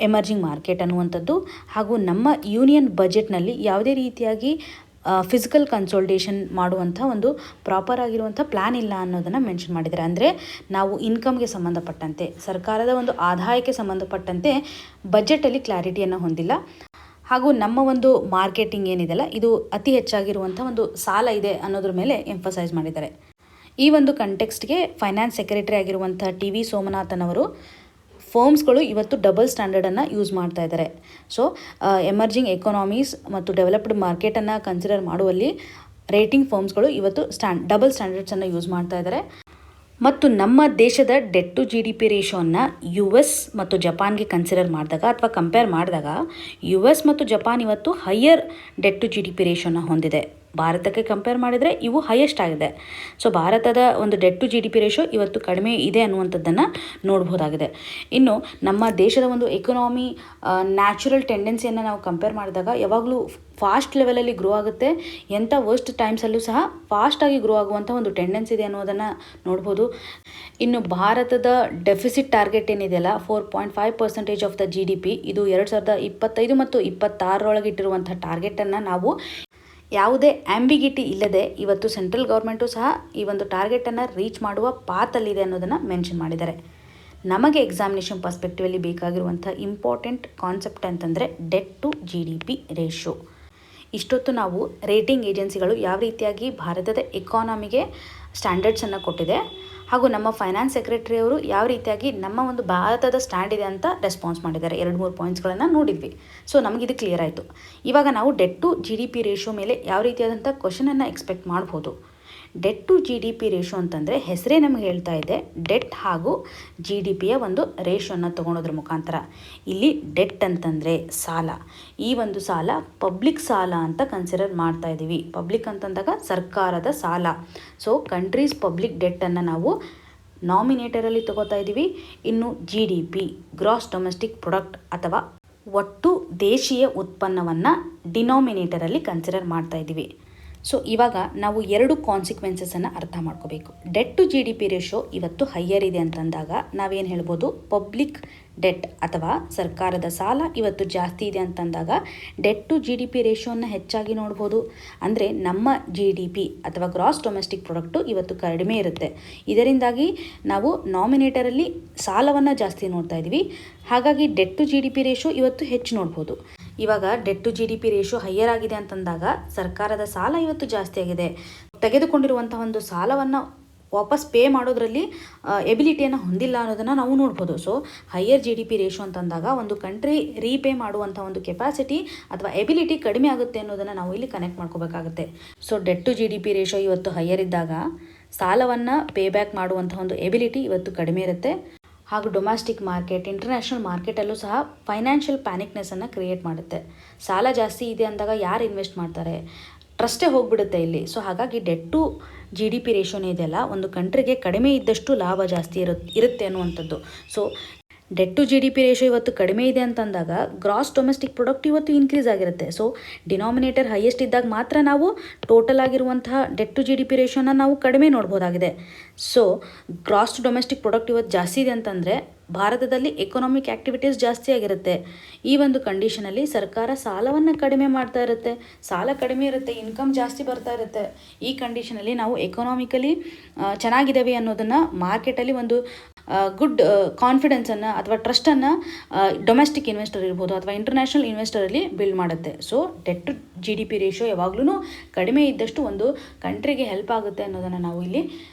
ಎಮರ್ಜಿಂಗ್ ಮಾರ್ಕೆಟ್ ಅನ್ನುವಂಥದ್ದು, ಹಾಗೂ ನಮ್ಮ ಯೂನಿಯನ್ ಬಜೆಟ್ನಲ್ಲಿ ಯಾವುದೇ ರೀತಿಯಾಗಿ ಫಿಸಿಕಲ್ ಕನ್ಸೋಲ್ಟೇಷನ್ ಮಾಡುವಂಥ ಒಂದು ಪ್ರಾಪರ್ ಆಗಿರುವಂಥ ಪ್ಲ್ಯಾನ್ ಇಲ್ಲ ಅನ್ನೋದನ್ನು ಮೆನ್ಷನ್ ಮಾಡಿದ್ದಾರೆ. ಅಂದರೆ ನಾವು ಇನ್ಕಮ್ಗೆ ಸಂಬಂಧಪಟ್ಟಂತೆ, ಸರ್ಕಾರದ ಒಂದು ಆದಾಯಕ್ಕೆ ಸಂಬಂಧಪಟ್ಟಂತೆ ಬಜೆಟಲ್ಲಿ ಕ್ಲಾರಿಟಿಯನ್ನು ಹೊಂದಿಲ್ಲ, ಹಾಗೂ ನಮ್ಮ ಒಂದು ಮಾರ್ಕೆಟಿಂಗ್ ಏನಿದೆಯಲ್ಲ ಇದು ಅತಿ ಹೆಚ್ಚಾಗಿರುವಂಥ ಒಂದು ಸಾಲ ಇದೆ ಅನ್ನೋದ್ರ ಮೇಲೆ ಎಂಫಸೈಸ್ ಮಾಡಿದ್ದಾರೆ. ಈ ಒಂದು ಕಂಟೆಕ್ಸ್ಟ್ಗೆ ಫೈನಾನ್ಸ್ ಸೆಕ್ರೆಟರಿ ಆಗಿರುವಂಥ TV ಸೋಮನಾಥನ್ ಅವರು ಫರ್ಮ್ಸ್ಗಳು ಇವತ್ತು ಡಬಲ್ ಸ್ಟ್ಯಾಂಡರ್ಡನ್ನು ಯೂಸ್ ಮಾಡ್ತಾ ಇದ್ದಾರೆ. ಸೊ ಎಮರ್ಜಿಂಗ್ ಎಕಾನಮೀಸ್ ಮತ್ತು ಡೆವಲಪ್ಡ್ ಮಾರ್ಕೆಟನ್ನು ಕನ್ಸಿಡರ್ ಮಾಡುವಲ್ಲಿ ರೇಟಿಂಗ್ ಫರ್ಮ್ಸ್ಗಳು ಇವತ್ತು ಡಬಲ್ ಸ್ಟ್ಯಾಂಡರ್ಡ್ಸನ್ನು ಯೂಸ್ ಮಾಡ್ತಾ ಇದ್ದಾರೆ. ಮತ್ತು ನಮ್ಮ ದೇಶದ ಡೆಟ್ ಟು GDP ರೇಷೋವನ್ನು US ಮತ್ತು ಜಪಾನ್ಗೆ ಕನ್ಸಿಡರ್ ಮಾಡಿದಾಗ ಅಥವಾ ಕಂಪೇರ್ ಮಾಡಿದಾಗ US ಮತ್ತು ಜಪಾನ್ ಇವತ್ತು ಹೈಯರ್ ಡೆಟ್ ಟು GDP ರೇಷೋನ ಹೊಂದಿದೆ. ಭಾರತಕ್ಕೆ ಕಂಪೇರ್ ಮಾಡಿದರೆ ಇವು ಹೈಯೆಸ್ಟ್ ಆಗಿದೆ. ಸೊ ಭಾರತದ ಒಂದು ಡೆಟ್ ಟು GDP ರೇಷೋ ಇವತ್ತು ಕಡಿಮೆ ಇದೆ ಅನ್ನುವಂಥದ್ದನ್ನು ನೋಡ್ಬೋದಾಗಿದೆ. ಇನ್ನು ನಮ್ಮ ದೇಶದ ಒಂದು ಎಕನಾಮಿ ನ್ಯಾಚುರಲ್ ಟೆಂಡೆನ್ಸಿಯನ್ನು ನಾವು ಕಂಪೇರ್ ಮಾಡಿದಾಗ ಯಾವಾಗಲೂ ಫಾಸ್ಟ್ ಲೆವೆಲಲ್ಲಿ ಗ್ರೋ ಆಗುತ್ತೆ. ಎಂಥ ವರ್ಸ್ಟ್ ಟೈಮ್ಸಲ್ಲೂ ಸಹ ಫಾಸ್ಟಾಗಿ ಗ್ರೋ ಆಗುವಂಥ ಒಂದು ಟೆಂಡೆನ್ಸಿ ಇದೆ ಅನ್ನೋದನ್ನು ನೋಡ್ಬೋದು. ಇನ್ನು ಭಾರತದ ಡೆಫಿಸಿಟ್ ಟಾರ್ಗೆಟ್ ಏನಿದೆಯಲ್ಲ 4.5% ಆಫ್ ದ GDP, ಇದು 2025 ಮತ್ತು 26 ಇಟ್ಟಿರುವಂಥ ಟಾರ್ಗೆಟನ್ನು ನಾವು ಯಾವುದೇ ಆಂಬಿಗಿಟಿ ಇಲ್ಲದೆ ಇವತ್ತು ಸೆಂಟ್ರಲ್ ಗೌರ್ಮೆಂಟು ಸಹ ಈ ಒಂದು ಟಾರ್ಗೆಟನ್ನು ರೀಚ್ ಮಾಡುವ ಪಾತಲ್ಲಿದೆ ಅನ್ನೋದನ್ನು ಮೆನ್ಷನ್ ಮಾಡಿದ್ದಾರೆ. ನಮಗೆ ಎಕ್ಸಾಮಿನೇಷನ್ ಪರ್ಸ್ಪೆಕ್ಟಿವಲ್ಲಿ ಬೇಕಾಗಿರುವಂಥ ಇಂಪಾರ್ಟೆಂಟ್ ಕಾನ್ಸೆಪ್ಟ್ ಅಂತಂದರೆ ಡೆಟ್ ಟು GDP ರೇಷೋ. ಇಷ್ಟೊತ್ತು ನಾವು ರೇಟಿಂಗ್ ಏಜೆನ್ಸಿಗಳು ಯಾವ ರೀತಿಯಾಗಿ ಭಾರತದ ಎಕಾನಮಿಗೆ ಸ್ಟ್ಯಾಂಡರ್ಡ್ಸನ್ನು ಕೊಟ್ಟಿದೆ ಹಾಗೂ ನಮ್ಮ ಫೈನಾನ್ಸ್ ಸೆಕ್ರೆಟರಿ ಅವರು ಯಾವ ರೀತಿಯಾಗಿ ನಮ್ಮ ಒಂದು ಭಾರತದ ಸ್ಟ್ಯಾಂಡ್ ಇದೆ ಅಂತ ರೆಸ್ಪಾನ್ಸ್ ಮಾಡಿದ್ದಾರೆ, 2-3 ಪಾಯಿಂಟ್ಸ್ಗಳನ್ನು ನೋಡಿದ್ವಿ. ಸೊ ನಮಗಿದು ಕ್ಲಿಯರ್ ಆಯಿತು. ಇವಾಗ ನಾವು ಡೆಟ್ ಟು GDP ರೇಷೋ ಮೇಲೆ ಯಾವ ರೀತಿಯಾದಂಥ ಕ್ವಶನನ್ನು ಎಕ್ಸ್ಪೆಕ್ಟ್ ಮಾಡ್ಬೋದು. ಡೆಟ್ ಟು GDP ರೇಷೋ ಅಂತಂದರೆ ಹೆಸರೇ ನಮಗೆ ಹೇಳ್ತಾ ಇದೆ, ಡೆಟ್ ಹಾಗೂ GDPಯ ಒಂದು ರೇಷೋನ ತೊಗೊಳೋದ್ರ ಮುಖಾಂತರ. ಇಲ್ಲಿ ಡೆಟ್ ಅಂತಂದರೆ ಸಾಲ. ಈ ಒಂದು ಸಾಲ ಪಬ್ಲಿಕ್ ಸಾಲ ಅಂತ ಕನ್ಸಿಡರ್ ಮಾಡ್ತಾ ಇದ್ದೀವಿ. ಪಬ್ಲಿಕ್ ಅಂತಂದಾಗ ಸರ್ಕಾರದ ಸಾಲ. ಸೊ ಕಂಟ್ರೀಸ್ ಪಬ್ಲಿಕ್ ಡೆಟ್ಟನ್ನು ನಾವು ನಾಮಿನೇಟರಲ್ಲಿ ತಗೋತಾ ಇದ್ದೀವಿ. ಇನ್ನು GDP ಗ್ರಾಸ್ ಡೊಮೆಸ್ಟಿಕ್ ಪ್ರಾಡಕ್ಟ್ ಅಥವಾ ಒಟ್ಟು ದೇಶೀಯ ಉತ್ಪನ್ನವನ್ನು ಡಿನಾಮಿನೇಟರಲ್ಲಿ ಕನ್ಸಿಡರ್ ಮಾಡ್ತಾ ಇದ್ದೀವಿ. ಸೊ ಇವಾಗ ನಾವು 2 ಕಾನ್ಸಿಕ್ವೆನ್ಸಸನ್ನು ಅರ್ಥ ಮಾಡ್ಕೋಬೇಕು. ಡೆಟ್ ಟು GDP ರೇಷೋ ಇವತ್ತು ಹೈಯರ್ ಇದೆ ಅಂತಂದಾಗ ನಾವೇನು ಹೇಳ್ಬೋದು, ಪಬ್ಲಿಕ್ ಡೆಟ್ ಅಥವಾ ಸರ್ಕಾರದ ಸಾಲ ಇವತ್ತು ಜಾಸ್ತಿ ಇದೆ ಅಂತಂದಾಗ ಡೆಟ್ ಟು GDP ರೇಷೋವನ್ನು ಹೆಚ್ಚಾಗಿ ನೋಡ್ಬೋದು. ಅಂದರೆ ನಮ್ಮ GDP ಅಥವಾ ಗ್ರಾಸ್ ಡೊಮೆಸ್ಟಿಕ್ ಪ್ರಾಡಕ್ಟು ಇವತ್ತು ಕಡಿಮೆ ಇರುತ್ತೆ. ಇದರಿಂದಾಗಿ ನಾವು ನಾಮಿನೇಟರಲ್ಲಿ ಸಾಲವನ್ನು ಜಾಸ್ತಿ ನೋಡ್ತಾ ಇದ್ದೀವಿ. ಹಾಗಾಗಿ ಡೆಟ್ ಟು GDP ರೇಷೋ ಇವತ್ತು ಹೆಚ್ಚು ನೋಡ್ಬೋದು. ಇವಾಗ debt to GDP ratio higher ಆಗಿದೆ ಅಂತಂದಾಗ ಸರ್ಕಾರದ ಸಾಲ ಇವತ್ತು ಜಾಸ್ತಿ ಆಗಿದೆ. ತೆಗೆದುಕೊಂಡಿರುವಂಥ ಒಂದು ಸಾಲವನ್ನು ವಾಪಸ್ ಪೇ ಮಾಡೋದ್ರಲ್ಲಿ ಎಬಿಲಿಟಿಯನ್ನು ಹೊಂದಿಲ್ಲ ಅನ್ನೋದನ್ನು ನಾವು ನೋಡ್ಬೋದು. ಸೊ ಹೈಯರ್ GDP ರೇಷೋ ಅಂತಂದಾಗ ಒಂದು ಕಂಟ್ರಿ ರೀಪೇ ಮಾಡುವಂಥ ಒಂದು ಕೆಪಾಸಿಟಿ ಅಥವಾ ಎಬಿಲಿಟಿ ಕಡಿಮೆ ಆಗುತ್ತೆ ಅನ್ನೋದನ್ನು ನಾವು ಇಲ್ಲಿ ಕನೆಕ್ಟ್ ಮಾಡ್ಕೋಬೇಕಾಗುತ್ತೆ. So debt to GDP ratio ಇವತ್ತು ಹೈಯರ್ ಇದ್ದಾಗ ಸಾಲವನ್ನು ಪೇ ಬ್ಯಾಕ್ ಮಾಡುವಂಥ ಒಂದು ಎಬಿಲಿಟಿ ಇವತ್ತು ಕಡಿಮೆ ಇರುತ್ತೆ. ಹಾಗೂ ಡೊಮ್ಯಾಸ್ಟಿಕ್ ಮಾರ್ಕೆಟ್, ಇಂಟರ್ನ್ಯಾಷನಲ್ ಮಾರ್ಕೆಟಲ್ಲೂ ಸಹ ಫೈನಾನ್ಷಿಯಲ್ ಪ್ಯಾನಿಕ್ನೆಸ್ಸನ್ನು ಕ್ರಿಯೇಟ್ ಮಾಡುತ್ತೆ. ಸಾಲ ಜಾಸ್ತಿ ಇದೆ ಅಂದಾಗ ಯಾರು ಇನ್ವೆಸ್ಟ್ ಮಾಡ್ತಾರೆ, ಟ್ರಸ್ಟೇ ಹೋಗಿಬಿಡುತ್ತೆ ಇಲ್ಲಿ. ಸೊ ಹಾಗಾಗಿ ಡೆಟ್ ಟು GDP ರೇಷೋನೇ ಇದೆಯಲ್ಲ, ಒಂದು ಕಂಟ್ರಿಗೆ ಕಡಿಮೆ ಇದ್ದಷ್ಟು ಲಾಭ ಜಾಸ್ತಿ ಇರುತ್ತೆ ಅನ್ನುವಂಥದ್ದು. So debt to GDP ratio ಇವತ್ತು ಕಡಿಮೆ ಇದೆ ಅಂತಂದಾಗ ಗ್ರಾಸ್ ಡೊಮೆಸ್ಟಿಕ್ ಪ್ರಾಡಕ್ಟ್ ಇವತ್ತು ಇನ್ಕ್ರೀಸ್ ಆಗಿರುತ್ತೆ. ಸೊ ಡಿನಾಮಿನೇಟರ್ ಹೈಯೆಸ್ಟ್ ಇದ್ದಾಗ ಮಾತ್ರ ನಾವು ಟೋಟಲ್ ಆಗಿರುವಂತಹ ಡೆಟ್ ಟು GDP ರೇಷೋನ ನಾವು ಕಡಿಮೆ ನೋಡ್ಬೋದಾಗಿದೆ. ಸೊ ಗ್ರಾಸ್ ಡೊಮೆಸ್ಟಿಕ್ ಪ್ರಾಡಕ್ಟ್ ಇವತ್ತು ಜಾಸ್ತಿ ಇದೆ ಅಂತಂದರೆ ಭಾರತದಲ್ಲಿ ಎಕನಾಮಿಕ್ ಆ್ಯಕ್ಟಿವಿಟೀಸ್ ಜಾಸ್ತಿ ಆಗಿರುತ್ತೆ. ಈ ಒಂದು ಕಂಡೀಷನಲ್ಲಿ ಸರ್ಕಾರ ಸಾಲವನ್ನು ಕಡಿಮೆ ಮಾಡ್ತಾ ಇರುತ್ತೆ. ಸಾಲ ಕಡಿಮೆ ಇರುತ್ತೆ, ಇನ್ಕಮ್ ಜಾಸ್ತಿ ಬರ್ತಾ ಇರುತ್ತೆ. ಈ ಕಂಡೀಷನಲ್ಲಿ ನಾವು ಎಕನಾಮಿಕಲಿ ಚೆನ್ನಾಗಿದ್ದೇವೆ ಅನ್ನೋದನ್ನು ಮಾರ್ಕೆಟಲ್ಲಿ ಒಂದು ಗುಡ್ ಕಾನ್ಫಿಡೆನ್ಸನ್ನು ಅಥವಾ ಟ್ರಸ್ಟನ್ನು ಡೊಮೆಸ್ಟಿಕ್ ಇನ್ವೆಸ್ಟರ್ ಇರ್ಬೋದು ಅಥವಾ ಇಂಟರ್ನ್ಯಾಷನಲ್ ಇನ್ವೆಸ್ಟರಲ್ಲಿ ಬಿಲ್ಡ್ ಮಾಡುತ್ತೆ. So debt to GDP ratio ಯಾವಾಗಲೂ ಕಡಿಮೆ ಇದ್ದಷ್ಟು ಒಂದು ಕಂಟ್ರಿಗೆ ಹೆಲ್ಪ್ ಆಗುತ್ತೆ ಅನ್ನೋದನ್ನು ನಾವು ಇಲ್ಲಿ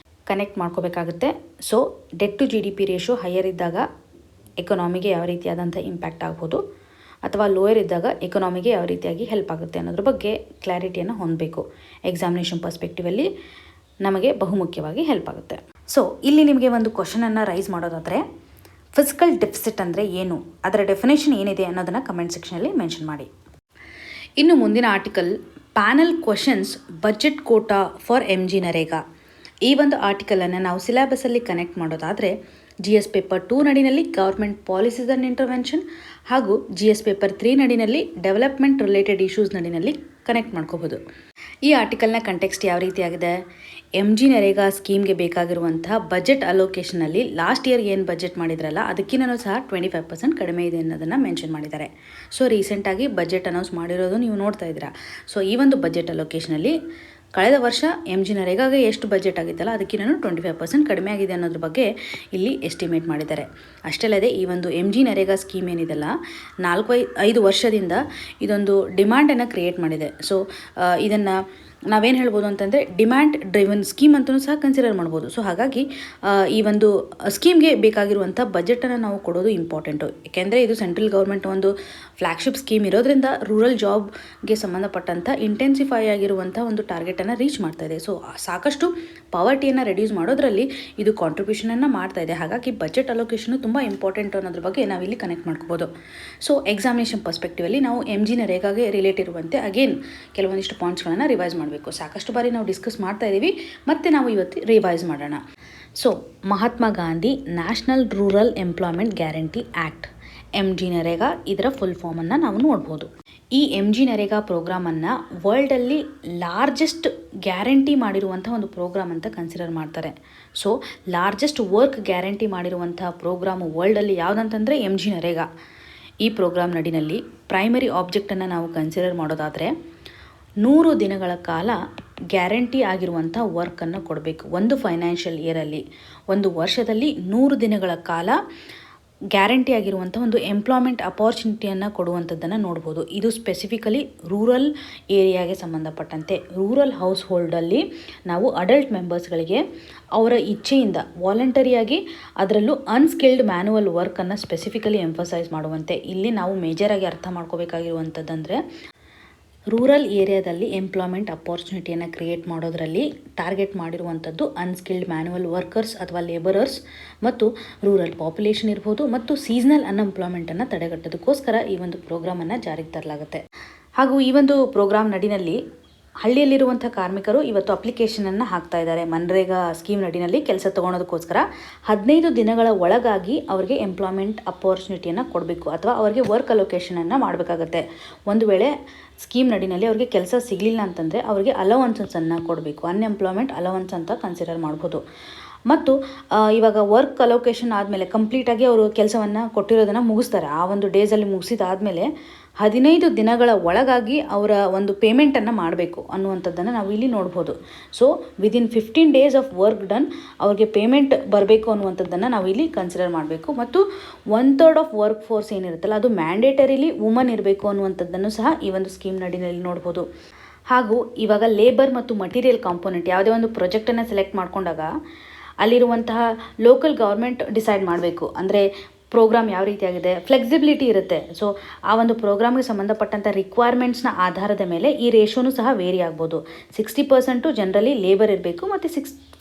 ಕನೆಕ್ಟ್ ಮಾಡ್ಕೋಬೇಕಾಗುತ್ತೆ. So debt to GDP ratio higher ಇದ್ದಾಗ ಎಕನಾಮಿಗೆ ಯಾವ ರೀತಿಯಾದಂಥ ಇಂಪ್ಯಾಕ್ಟ್ ಆಗ್ಬೋದು ಅಥವಾ ಲೋಯರ್ ಇದ್ದಾಗ ಎಕನಾಮಿಗೆ ಯಾವ ರೀತಿಯಾಗಿ ಹೆಲ್ಪ್ ಆಗುತ್ತೆ ಅನ್ನೋದ್ರ ಬಗ್ಗೆ ಕ್ಲಾರಿಟಿಯನ್ನು ಹೊಂದಬೇಕು. ಎಕ್ಸಾಮಿನೇಷನ್ ಪರ್ಸ್ಪೆಕ್ಟಿವಲ್ಲಿ ನಮಗೆ ಬಹುಮುಖ್ಯವಾಗಿ ಹೆಲ್ಪ್ ಆಗುತ್ತೆ. ಸೊ ಇಲ್ಲಿ ನಿಮಗೆ ಒಂದು ಕ್ವಶನನ್ನು ರೈಸ್ ಮಾಡೋದಾದರೆ, ಫಿಸಿಕಲ್ ಡೆಫಿಸಿಟ್ ಅಂದರೆ ಏನು, ಅದರ ಡೆಫಿನೇಷನ್ ಏನಿದೆ ಅನ್ನೋದನ್ನು ಕಮೆಂಟ್ ಸೆಕ್ಷನಲ್ಲಿ ಮೆನ್ಷನ್ ಮಾಡಿ. ಇನ್ನು ಮುಂದಿನ article, panel questions budget quota for MG NREGA. ಈ ಒಂದು ಆರ್ಟಿಕಲನ್ನು ನಾವು ಸಿಲೆಬಸಲ್ಲಿ ಕನೆಕ್ಟ್ ಮಾಡೋದಾದರೆ GS ಪೇಪರ್ 2 ನಡಿನಲ್ಲಿ ಗೌರ್ಮೆಂಟ್ ಪಾಲಿಸೀಸ್ ಆ್ಯಂಡ್ ಇಂಟರ್ವೆನ್ಷನ್ ಹಾಗೂ GS ಪೇಪರ್ 3 ನಡಿನಲ್ಲಿ ಡೆವಲಪ್ಮೆಂಟ್ ರಿಲೇಟೆಡ್ ಇಶ್ಯೂಸ್ ನಡಿನಲ್ಲಿ ಕನೆಕ್ಟ್ ಮಾಡ್ಕೋಬೋದು. ಈ ಆರ್ಟಿಕಲ್ನ ಕಂಟೆಕ್ಸ್ಟ್ ಯಾವ ರೀತಿಯಾಗಿದೆ, MG ನರೇಗಾ ಸ್ಕೀಮ್ಗೆ ಬೇಕಾಗಿರುವಂಥ ಬಜೆಟ್ ಅಲೋಕೇಶನಲ್ಲಿ ಲಾಸ್ಟ್ ಇಯರ್ ಏನು ಬಜೆಟ್ ಮಾಡಿದ್ರಲ್ಲ ಅದಕ್ಕಿಂತಲೂ ಸಹ 25% ಕಡಿಮೆ ಇದೆ ಅನ್ನೋದನ್ನು ಮೆನ್ಷನ್ ಮಾಡಿದ್ದಾರೆ. ಸೊ ರೀಸೆಂಟಾಗಿ ಬಜೆಟ್ ಅನೌನ್ಸ್ ಮಾಡಿರೋದು ನೀವು ನೋಡ್ತಾ ಇದ್ದೀರಾ. ಸೊ ಈ ಒಂದು ಬಜೆಟ್ ಅಲೋಕೇಶನಲ್ಲಿ ಕಳೆದ ವರ್ಷ MG ನರೇಗಾಗೆ ಎಷ್ಟು ಬಜೆಟ್ ಆಗಿತ್ತಲ್ಲ ಅದಕ್ಕಿಂತ 25% ಕಡಿಮೆ ಆಗಿದೆ ಅನ್ನೋದ್ರ ಬಗ್ಗೆ ಇಲ್ಲಿ ಎಸ್ಟಿಮೇಟ್ ಮಾಡಿದ್ದಾರೆ. ಅಷ್ಟೇ ಅಲ್ಲದೆ ಈ ಒಂದು MG ನರೇಗಾ ಸ್ಕೀಮ್ ಏನಿದೆಲ್ಲ 4-5 ವರ್ಷದಿಂದ ಇದೊಂದು ಡಿಮ್ಯಾಂಡನ್ನು ಕ್ರಿಯೇಟ್ ಮಾಡಿದೆ. ಸೊ ಇದನ್ನು ನಾವೇನು ಹೇಳ್ಬೋದು ಅಂತಂದರೆ ಡಿಮ್ಯಾಂಡ್ ಡ್ರಿವನ್ ಸ್ಕೀಮ್ ಅಂತಲೂ ಸಹ ಕನ್ಸಿಡರ್ ಮಾಡ್ಬೋದು. ಸೊ ಹಾಗಾಗಿ ಈ ಒಂದು ಸ್ಕೀಮ್ಗೆ ಬೇಕಾಗಿರುವಂಥ ಬಜೆಟನ್ನು ನಾವು ಕೊಡೋದು ಇಂಪಾರ್ಟೆಂಟು. ಏಕೆಂದರೆ ಇದು ಸೆಂಟ್ರಲ್ ಗೌರ್ಮೆಂಟ್ ಒಂದು ಫ್ಲ್ಯಾಗ್ಶಿಪ್ ಸ್ಕೀಮ್ ಇರೋದ್ರಿಂದ ರೂರಲ್ ಜಾಬ್ಗೆ ಸಂಬಂಧಪಟ್ಟಂಥ ಇಂಟೆನ್ಸಿಫೈ ಆಗಿರುವಂಥ ಒಂದು ಟಾರ್ಗೆಟನ್ನು ರೀಚ್ ಮಾಡ್ತಾ ಇದೆ. ಸೊ ಸಾಕಷ್ಟು ಪಾವರ್ಟಿಯನ್ನು ರೆಡ್ಯೂಸ್ ಮಾಡೋದ್ರಲ್ಲಿ ಇದು ಕಾಂಟ್ರಿಬ್ಯೂಷನನ್ನು ಮಾಡ್ತಾ ಇದೆ. ಹಾಗಾಗಿ ಬಜೆಟ್ ಅಲೋಕೇಶನು ತುಂಬ ಇಂಪಾರ್ಟೆಂಟ್ ಅನ್ನೋದ್ರ ಬಗ್ಗೆ ನಾವಿಲ್ಲಿ ಕನೆಕ್ಟ್ ಮಾಡ್ಕೋಬೋದು. ಸೊ ಎಕ್ಸಾಮಿನೇಷನ್ ಪರ್ಸ್ಪೆಕ್ಟಿವಲ್ಲಿ ನಾವು MG ನರೇಗಾಗೆ ರಿಲೇಟ್ ಇರುವಂತೆ ಅಗೇನ್ ಕೆಲವೊಂದಿಷ್ಟು ಪಾಯಿಂಟ್ಸ್ಗಳನ್ನು ರಿವೈಸ್ ಮಾಡಬೇಕು. ಸಾಕಷ್ಟು ಬಾರಿ ನಾವು ಡಿಸ್ಕಸ್ ಮಾಡ್ತಾ ಇದ್ದೀವಿ, ಮತ್ತೆ ನಾವು ಇವತ್ತು ರಿವೈಸ್ ಮಾಡೋಣ. So Mahatma Gandhi national rural employment guarantee act MG NREGA, ಇದರ ಫುಲ್ ಫಾರ್ಮನ್ನು ನಾವು ನೋಡ್ಬೋದು. ಈ MG ನರೇಗಾ ಪ್ರೋಗ್ರಾಮನ್ನು ವರ್ಲ್ಡಲ್ಲಿ ಲಾರ್ಜೆಸ್ಟ್ ಗ್ಯಾರಂಟಿ ಮಾಡಿರುವಂಥ ಒಂದು ಪ್ರೋಗ್ರಾಮ್ ಅಂತ ಕನ್ಸಿಡರ್ ಮಾಡ್ತಾರೆ. ಸೊ ಲಾರ್ಜೆಸ್ಟ್ ವರ್ಕ್ ಗ್ಯಾರಂಟಿ ಮಾಡಿರುವಂಥ ಪ್ರೋಗ್ರಾಮು ವರ್ಲ್ಡಲ್ಲಿ ಯಾವುದಂತಂದರೆ MG ನರೇಗಾ. ಈ ಪ್ರೋಗ್ರಾಮ್ ನಡಿನಲ್ಲಿ ಪ್ರೈಮರಿ ಆಬ್ಜೆಕ್ಟನ್ನು ನಾವು ಕನ್ಸಿಡರ್ ಮಾಡೋದಾದರೆ 100 ದಿನಗಳ ಕಾಲ ಗ್ಯಾರಂಟಿ ಆಗಿರುವಂಥ ವರ್ಕನ್ನು ಕೊಡಬೇಕು. ಒಂದು ಫೈನಾನ್ಷಿಯಲ್ ಇಯರಲ್ಲಿ, ಒಂದು ವರ್ಷದಲ್ಲಿ 100 ದಿನಗಳ ಕಾಲ ಗ್ಯಾರಂಟಿ ಆಗಿರುವಂಥ ಒಂದು ಎಂಪ್ಲಾಯ್ಮೆಂಟ್ ಅಪಾರ್ಚುನಿಟಿಯನ್ನು ಕೊಡುವಂಥದ್ದನ್ನು ನೋಡ್ಬೋದು. ಇದು ಸ್ಪೆಸಿಫಿಕಲಿ ರೂರಲ್ ಏರಿಯಾಗೆ ಸಂಬಂಧಪಟ್ಟಂತೆ ರೂರಲ್ ಹೌಸ್ ಹೋಲ್ಡಲ್ಲಿ ನಾವು ಅಡಲ್ಟ್ ಮೆಂಬರ್ಸ್ಗಳಿಗೆ ಅವರ ಇಚ್ಛೆಯಿಂದ ವಾಲಂಟರಿಯಾಗಿ, ಅದರಲ್ಲೂ ಅನ್ಸ್ಕಿಲ್ಡ್ ಮ್ಯಾನುವಲ್ ವರ್ಕನ್ನು ಸ್ಪೆಸಿಫಿಕಲಿ ಎಂಫಸೈಸ್ ಮಾಡುವಂತೆ. ಇಲ್ಲಿ ನಾವು ಮೇಜರಾಗಿ ಅರ್ಥ ಮಾಡ್ಕೋಬೇಕಾಗಿರುವಂಥದ್ದಂದರೆ ರೂರಲ್ ಏರಿಯಾದಲ್ಲಿ ಎಂಪ್ಲಾಯ್ಮೆಂಟ್ ಅಪಾರ್ಚುನಿಟಿಯನ್ನು ಕ್ರಿಯೇಟ್ ಮಾಡೋದರಲ್ಲಿ ಟಾರ್ಗೆಟ್ ಮಾಡಿರುವಂಥದ್ದು ಅನ್ಸ್ಕಿಲ್ಡ್ ಮ್ಯಾನುವಲ್ ವರ್ಕರ್ಸ್ ಅಥವಾ ಲೇಬರರ್ಸ್ ಮತ್ತು ರೂರಲ್ ಪಾಪ್ಯುಲೇಷನ್ ಇರ್ಬೋದು, ಮತ್ತು ಸೀಸನಲ್ ಅನ್ಎಂಪ್ಲಾಯ್ಮೆಂಟನ್ನು ತಡೆಗಟ್ಟೋದಕ್ಕೋಸ್ಕರ ಈ ಒಂದು ಪ್ರೋಗ್ರಾಮನ್ನು ಜಾರಿಗೆ ತರಲಾಗುತ್ತೆ. ಹಾಗೂ ಈ ಒಂದು ಪ್ರೋಗ್ರಾಮ್ ನಡಿನಲ್ಲಿ ಹಳ್ಳಿಯಲ್ಲಿರುವಂಥ ಕಾರ್ಮಿಕರು ಇವತ್ತು ಅಪ್ಲಿಕೇಶನನ್ನು ಹಾಕ್ತಾ ಇದ್ದಾರೆ. ಮನ್ರೇಗಾ ಸ್ಕೀಮ್ ನಡಿನಲ್ಲಿ ಕೆಲಸ ತೊಗೊಳೋದಕ್ಕೋಸ್ಕರ 15 ದಿನಗಳ ಒಳಗಾಗಿ ಅವರಿಗೆ ಎಂಪ್ಲಾಯ್ಮೆಂಟ್ ಅಪಾರ್ಚುನಿಟಿಯನ್ನು ಕೊಡಬೇಕು ಅಥವಾ ಅವರಿಗೆ ವರ್ಕ್ ಅಲೋಕೇಶನನ್ನು ಮಾಡಬೇಕಾಗತ್ತೆ. ಒಂದು ವೇಳೆ ಸ್ಕೀಮ್ ನಡಿನಲ್ಲಿ ಅವ್ರಿಗೆ ಕೆಲಸ ಸಿಗಲಿಲ್ಲ ಅಂತಂದರೆ ಅವರಿಗೆ ಅಲೋವನ್ಸನ್ನು ಕೊಡಬೇಕು. ಅನ್ಎಂಪ್ಲಾಯ್ಮೆಂಟ್ ಅಲೋವನ್ಸ್ ಅಂತ ಕನ್ಸಿಡರ್ ಮಾಡ್ಬೋದು. ಮತ್ತು ಇವಾಗ ವರ್ಕ್ ಅಲೋಕೇಶನ್ ಆದಮೇಲೆ ಕಂಪ್ಲೀಟಾಗಿ ಅವರು ಕೆಲಸವನ್ನು ಕೊಟ್ಟಿರೋದನ್ನು ಮುಗಿಸ್ತಾರೆ. ಆ ಒಂದು ಡೇಸಲ್ಲಿ ಮುಗಿಸಿದಾದಮೇಲೆ 15 ದಿನಗಳ ಒಳಗಾಗಿ ಅವರ ಒಂದು ಪೇಮೆಂಟನ್ನು ಮಾಡಬೇಕು ಅನ್ನುವಂಥದ್ದನ್ನು ನಾವು ಇಲ್ಲಿ ನೋಡ್ಬೋದು. So within 15 days of work done ಅವ್ರಿಗೆ ಪೇಮೆಂಟ್ ಬರಬೇಕು ಅನ್ನುವಂಥದ್ದನ್ನು ನಾವು ಇಲ್ಲಿ ಕನ್ಸಿಡರ್ ಮಾಡಬೇಕು. ಮತ್ತು 1/3 ಆಫ್ ವರ್ಕ್ ಫೋರ್ಸ್ ಏನಿರುತ್ತಲ್ಲ ಅದು ಮ್ಯಾಂಡೇಟರಿಲಿ ವುಮನ್ ಇರಬೇಕು ಅನ್ನುವಂಥದ್ದನ್ನು ಸಹ ಈ ಒಂದು ಸ್ಕೀಮ್ ನಡಿನಲ್ಲಿ ನೋಡ್ಬೋದು. ಹಾಗೂ ಇವಾಗ ಲೇಬರ್ ಮತ್ತು ಮಟೀರಿಯಲ್ ಕಾಂಪೋನೆಂಟ್ ಯಾವುದೇ ಒಂದು ಪ್ರಾಜೆಕ್ಟನ್ನು ಸೆಲೆಕ್ಟ್ ಮಾಡಿಕೊಂಡಾಗ ಅಲ್ಲಿರುವಂತಹ ಲೋಕಲ್ ಗೌರ್ಮೆಂಟ್ ಡಿಸೈಡ್ ಮಾಡಬೇಕು. ಅಂದರೆ ಪ್ರೋಗ್ರಾಮ್ ಯಾವ ರೀತಿಯಾಗಿದೆ, ಫ್ಲೆಕ್ಸಿಬಿಲಿಟಿ ಇರುತ್ತೆ. ಸೊ ಆ ಒಂದು ಪ್ರೋಗ್ರಾಮ್ಗೆ ಸಂಬಂಧಪಟ್ಟಂಥ ರಿಕ್ವೈರ್ಮೆಂಟ್ಸ್ನ ಆಧಾರದ ಮೇಲೆ ಈ ರೇಷೋನು ಸಹ ವೇರಿ ಆಗ್ಬೋದು. 60% ಜನರಲಿ ಲೇಬರ್ ಇರಬೇಕು ಮತ್ತು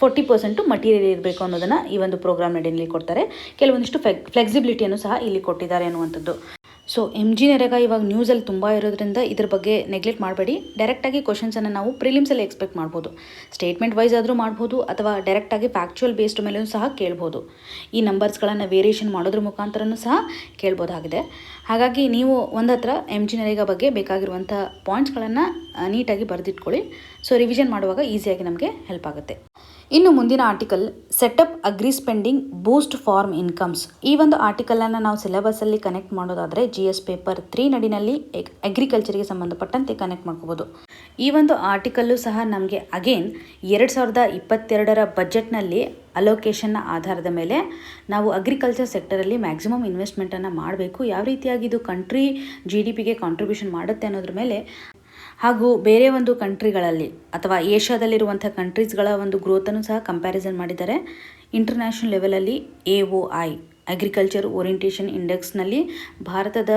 40% ಮಟೀರಿಯಲ್ ಇರಬೇಕು ಅನ್ನೋದನ್ನು ಈ ಒಂದು ಪ್ರೋಗ್ರಾಮ್ ನಡಿನಲ್ಲಿ ಕೊಡ್ತಾರೆ. ಕೆಲವೊಂದಿಷ್ಟು ಫ್ಲೆಕ್ಸಿಬಿಲಿಟಿಯನ್ನು ಸಹ ಇಲ್ಲಿ ಕೊಟ್ಟಿದ್ದಾರೆ ಅನ್ನುವಂಥದ್ದು. ಸೊ MG ನರೇಗಾ ಇವಾಗ ನ್ಯೂಸಲ್ಲಿ ತುಂಬ ಇರೋದ್ರಿಂದ ಇದ್ರ ಬಗ್ಗೆ ನೆಗ್ಲೆಕ್ಟ್ ಮಾಡಬೇಡಿ. ಡೈರೆಕ್ಟಾಗಿ ಕ್ವಶನ್ಸನ್ನು ನಾವು ಪ್ರಿಲಿಮ್ಸಲ್ಲಿ ಎಕ್ಸ್ಪೆಕ್ಟ್ ಮಾಡ್ಬೋದು. ಸ್ಟೇಟ್ಮೆಂಟ್ ವೈಸ್ ಆದರೂ ಮಾಡ್ಬೋದು ಅಥವಾ ಡೈರೆಕ್ಟಾಗಿ ಫ್ಯಾಕ್ಚುಯಲ್ ಬೇಸ್ಡ್ ಮೇಲೂ ಸಹ ಕೇಳ್ಬೋದು. ಈ ನಂಬರ್ಸ್ಗಳನ್ನು ವೇರಿಯೇಷನ್ ಮಾಡೋದ್ರ ಮುಖಾಂತರನೂ ಸಹ ಕೇಳ್ಬೋದಾಗಿದೆ. ಹಾಗಾಗಿ ನೀವು ಒಂದು ಹತ್ರ MG ನರೇಗಾ ಬಗ್ಗೆ ಬೇಕಾಗಿರುವಂಥ ಪಾಯಿಂಟ್ಸ್ಗಳನ್ನು ನೀಟಾಗಿ ಬರೆದಿಟ್ಕೊಳ್ಳಿ. ಸೊ ರಿವಿಷನ್ ಮಾಡುವಾಗ ಈಸಿಯಾಗಿ ನಮಗೆ ಹೆಲ್ಪ್ ಆಗುತ್ತೆ. ಇನ್ನು ಮುಂದಿನ ಆರ್ಟಿಕಲ್ ಸೆಟಪ್ ಅಗ್ರಿ ಸ್ಪೆಂಡಿಂಗ್ ಬೂಸ್ಟ್ ಫಾರ್ಮ್ ಇನ್ಕಮ್ಸ್. ಈ ಒಂದು ಆರ್ಟಿಕಲನ್ನು ನಾವು ಸಿಲೆಬಸ್ಸಲ್ಲಿ ಕನೆಕ್ಟ್ ಮಾಡೋದಾದರೆ GS ಪೇಪರ್ 3 ನಡಿನಲ್ಲಿ ಅಗ್ರಿಕಲ್ಚರ್ಗೆ ಸಂಬಂಧಪಟ್ಟಂತೆ ಕನೆಕ್ಟ್ ಮಾಡ್ಕೋಬೋದು. ಈ ಒಂದು ಆರ್ಟಿಕಲ್ಲು ಸಹ ನಮಗೆ ಅಗೇನ್ 2022ರ ಬಜೆಟ್ನಲ್ಲಿ ಅಲೋಕೇಶನ್ನ ಆಧಾರದ ಮೇಲೆ ನಾವು ಅಗ್ರಿಕಲ್ಚರ್ ಸೆಕ್ಟರಲ್ಲಿ ಮ್ಯಾಕ್ಸಿಮಮ್ ಇನ್ವೆಸ್ಟ್ಮೆಂಟನ್ನು ಮಾಡಬೇಕು. ಯಾವ ರೀತಿಯಾಗಿ ಇದು ಕಂಟ್ರಿ GDPಗೆ ಕಾಂಟ್ರಿಬ್ಯೂಷನ್ ಮಾಡುತ್ತೆ ಅನ್ನೋದ್ರ ಮೇಲೆ, ಹಾಗೂ ಬೇರೆ ಒಂದು ಕಂಟ್ರಿಗಳಲ್ಲಿ ಅಥವಾ ಏಷ್ಯಾದಲ್ಲಿರುವಂಥ ಕಂಟ್ರೀಸ್ಗಳ ಒಂದು ಗ್ರೋತನ್ನು ಸಹ ಕಂಪ್ಯಾರಿಸನ್ ಮಾಡಿದ್ದಾರೆ. ಇಂಟರ್ನ್ಯಾಷನಲ್ ಲೆವೆಲಲ್ಲಿ AOI ಅಗ್ರಿಕಲ್ಚರ್ ಓರಿಯೆಂಟೇಷನ್ ಇಂಡೆಕ್ಸ್ನಲ್ಲಿ ಭಾರತದ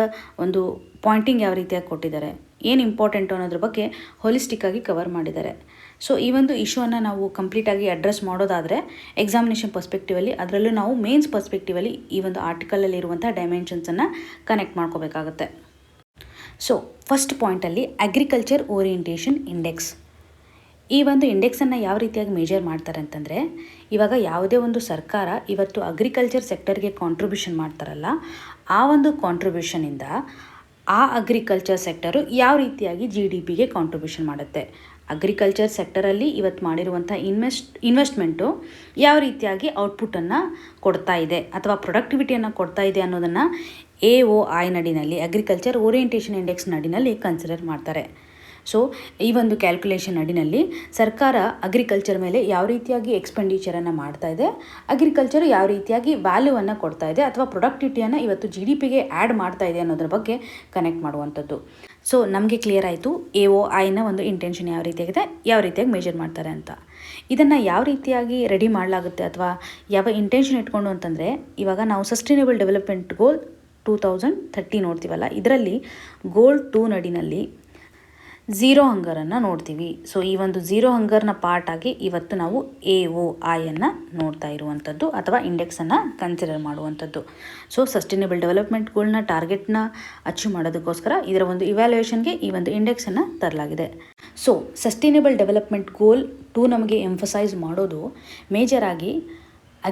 ಒಂದು ಪಾಯಿಂಟಿಂಗ್ ಯಾವ ರೀತಿಯಾಗಿ ಕೊಟ್ಟಿದ್ದಾರೆ, ಏನು ಇಂಪಾರ್ಟೆಂಟು ಅನ್ನೋದ್ರ ಬಗ್ಗೆ ಹೋಲಿಸ್ಟಿಕ್ಕಾಗಿ ಕವರ್ ಮಾಡಿದ್ದಾರೆ. ಸೊ ಈ ಒಂದು ಇಶ್ಯೂವನ್ನು ನಾವು ಕಂಪ್ಲೀಟಾಗಿ ಅಡ್ರೆಸ್ ಮಾಡೋದಾದರೆ ಎಕ್ಸಾಮಿನೇಷನ್ ಪರ್ಸ್ಪೆಕ್ಟಿವಲ್ಲಿ, ಅದರಲ್ಲೂ ನಾವು ಮೇನ್ಸ್ ಪರ್ಸ್ಪೆಕ್ಟಿವಲ್ಲಿ ಈ ಒಂದು ಆರ್ಟಿಕಲಲ್ಲಿ ಇರುವಂಥ ಡೈಮೆನ್ಷನ್ಸನ್ನು ಕನೆಕ್ಟ್ ಮಾಡ್ಕೋಬೇಕಾಗುತ್ತೆ. ಸೊ ಫಸ್ಟ್ ಪಾಯಿಂಟಲ್ಲಿ ಅಗ್ರಿಕಲ್ಚರ್ ಓರಿಯೆಂಟೇಷನ್ ಇಂಡೆಕ್ಸ್. ಈ ಒಂದು ಇಂಡೆಕ್ಸನ್ನು ಯಾವ ರೀತಿಯಾಗಿ ಮೇಜರ್ ಮಾಡ್ತಾರೆ ಅಂತಂದರೆ, ಇವಾಗ ಯಾವುದೇ ಒಂದು ಸರ್ಕಾರ ಇವತ್ತು ಅಗ್ರಿಕಲ್ಚರ್ ಸೆಕ್ಟರ್ಗೆ ಕಾಂಟ್ರಿಬ್ಯೂಷನ್ ಮಾಡ್ತಾರಲ್ಲ, ಆ ಒಂದು ಕಾಂಟ್ರಿಬ್ಯೂಷನಿಂದ ಆ ಅಗ್ರಿಕಲ್ಚರ್ ಸೆಕ್ಟರು ಯಾವ ರೀತಿಯಾಗಿ GDPಗೆ ಕಾಂಟ್ರಿಬ್ಯೂಷನ್ ಮಾಡುತ್ತೆ, ಅಗ್ರಿಕಲ್ಚರ್ ಸೆಕ್ಟರಲ್ಲಿ ಇವತ್ತು ಮಾಡಿರುವಂಥ ಇನ್ವೆಸ್ಟ್ಮೆಂಟು ಯಾವ ರೀತಿಯಾಗಿ ಔಟ್ಪುಟ್ಟನ್ನು ಕೊಡ್ತಾ ಇದೆ ಅಥವಾ ಪ್ರೊಡಕ್ಟಿವಿಟಿಯನ್ನು ಕೊಡ್ತಾ ಇದೆ ಅನ್ನೋದನ್ನು AOI ನಡಿನಲ್ಲಿ ಅಗ್ರಿಕಲ್ಚರ್ ಓರಿಯೆಂಟೇಷನ್ ಇಂಡೆಕ್ಸ್ ನಡಿನಲ್ಲಿ ಕನ್ಸಿಡರ್ ಮಾಡ್ತಾರೆ. ಸೊ ಈ ಒಂದು ಕ್ಯಾಲ್ಕುಲೇಷನ್ ಅಡಿನಲ್ಲಿ ಸರ್ಕಾರ ಅಗ್ರಿಕಲ್ಚರ್ ಮೇಲೆ ಯಾವ ರೀತಿಯಾಗಿ ಎಕ್ಸ್ಪೆಂಡಿಚರನ್ನು ಮಾಡ್ತಾ ಇದೆ, ಅಗ್ರಿಕಲ್ಚರ್ ಯಾವ ರೀತಿಯಾಗಿ ವ್ಯಾಲ್ಯೂವನ್ನು ಕೊಡ್ತಾ ಇದೆ ಅಥವಾ ಪ್ರೊಡಕ್ಟಿವಿಟಿಯನ್ನು ಇವತ್ತು GDPಗೆ ಆ್ಯಡ್ ಮಾಡ್ತಾ ಇದೆ ಅನ್ನೋದ್ರ ಬಗ್ಗೆ ಕನೆಕ್ಟ್ ಮಾಡುವಂಥದ್ದು. ಸೊ ನಮಗೆ ಕ್ಲಿಯರ್ ಆಯಿತು AOIನ ಒಂದು ಇಂಟೆನ್ಷನ್ ಯಾವ ರೀತಿಯಾಗಿದೆ, ಯಾವ ರೀತಿಯಾಗಿ ಮೆಜರ್ ಮಾಡ್ತಾರೆ ಅಂತ. ಇದನ್ನು ಯಾವ ರೀತಿಯಾಗಿ ರೆಡಿ ಮಾಡಲಾಗುತ್ತೆ ಅಥವಾ ಯಾವ ಇಂಟೆನ್ಷನ್ ಇಟ್ಕೊಂಡು ಅಂತಂದರೆ, ಇವಾಗ ನಾವು ಸಸ್ಟೈನೇಬಲ್ ಡೆವಲಪ್ಮೆಂಟ್ ಗೋಲ್ 2030 ನೋಡ್ತೀವಲ್ಲ, ಇದರಲ್ಲಿ ಗೋಲ್ 2 ನಡಿನಲ್ಲಿ ಝೀರೋ ಹಂಗರನ್ನು ನೋಡ್ತೀವಿ. ಸೊ ಈ ಒಂದು ಝೀರೋ ಹಂಗರ್ನ ಪಾರ್ಟ್ ಆಗಿ ಇವತ್ತು ನಾವು AOIಯನ್ನು ನೋಡ್ತಾ ಇರುವಂಥದ್ದು ಅಥವಾ ಇಂಡೆಕ್ಸನ್ನು ಕನ್ಸಿಡರ್ ಮಾಡುವಂಥದ್ದು. ಸೊ ಸಸ್ಟೈನೇಬಲ್ ಡೆವಲಪ್ಮೆಂಟ್ ಗೋಲ್ನ ಟಾರ್ಗೆಟ್ನ ಅಚೀವ್ ಮಾಡೋದಕ್ಕೋಸ್ಕರ ಇದರ ಒಂದು ಇವ್ಯಾಲ್ಯೂಯೇಷನ್ಗೆ ಈ ಒಂದು ಇಂಡೆಕ್ಸನ್ನು ತರಲಾಗಿದೆ. ಸೊ ಸಸ್ಟೈನೇಬಲ್ ಡೆವಲಪ್ಮೆಂಟ್ ಗೋಲ್ 2 ನಮಗೆ ಎಂಫಸೈಸ್ ಮಾಡೋದು ಮೇಜರಾಗಿ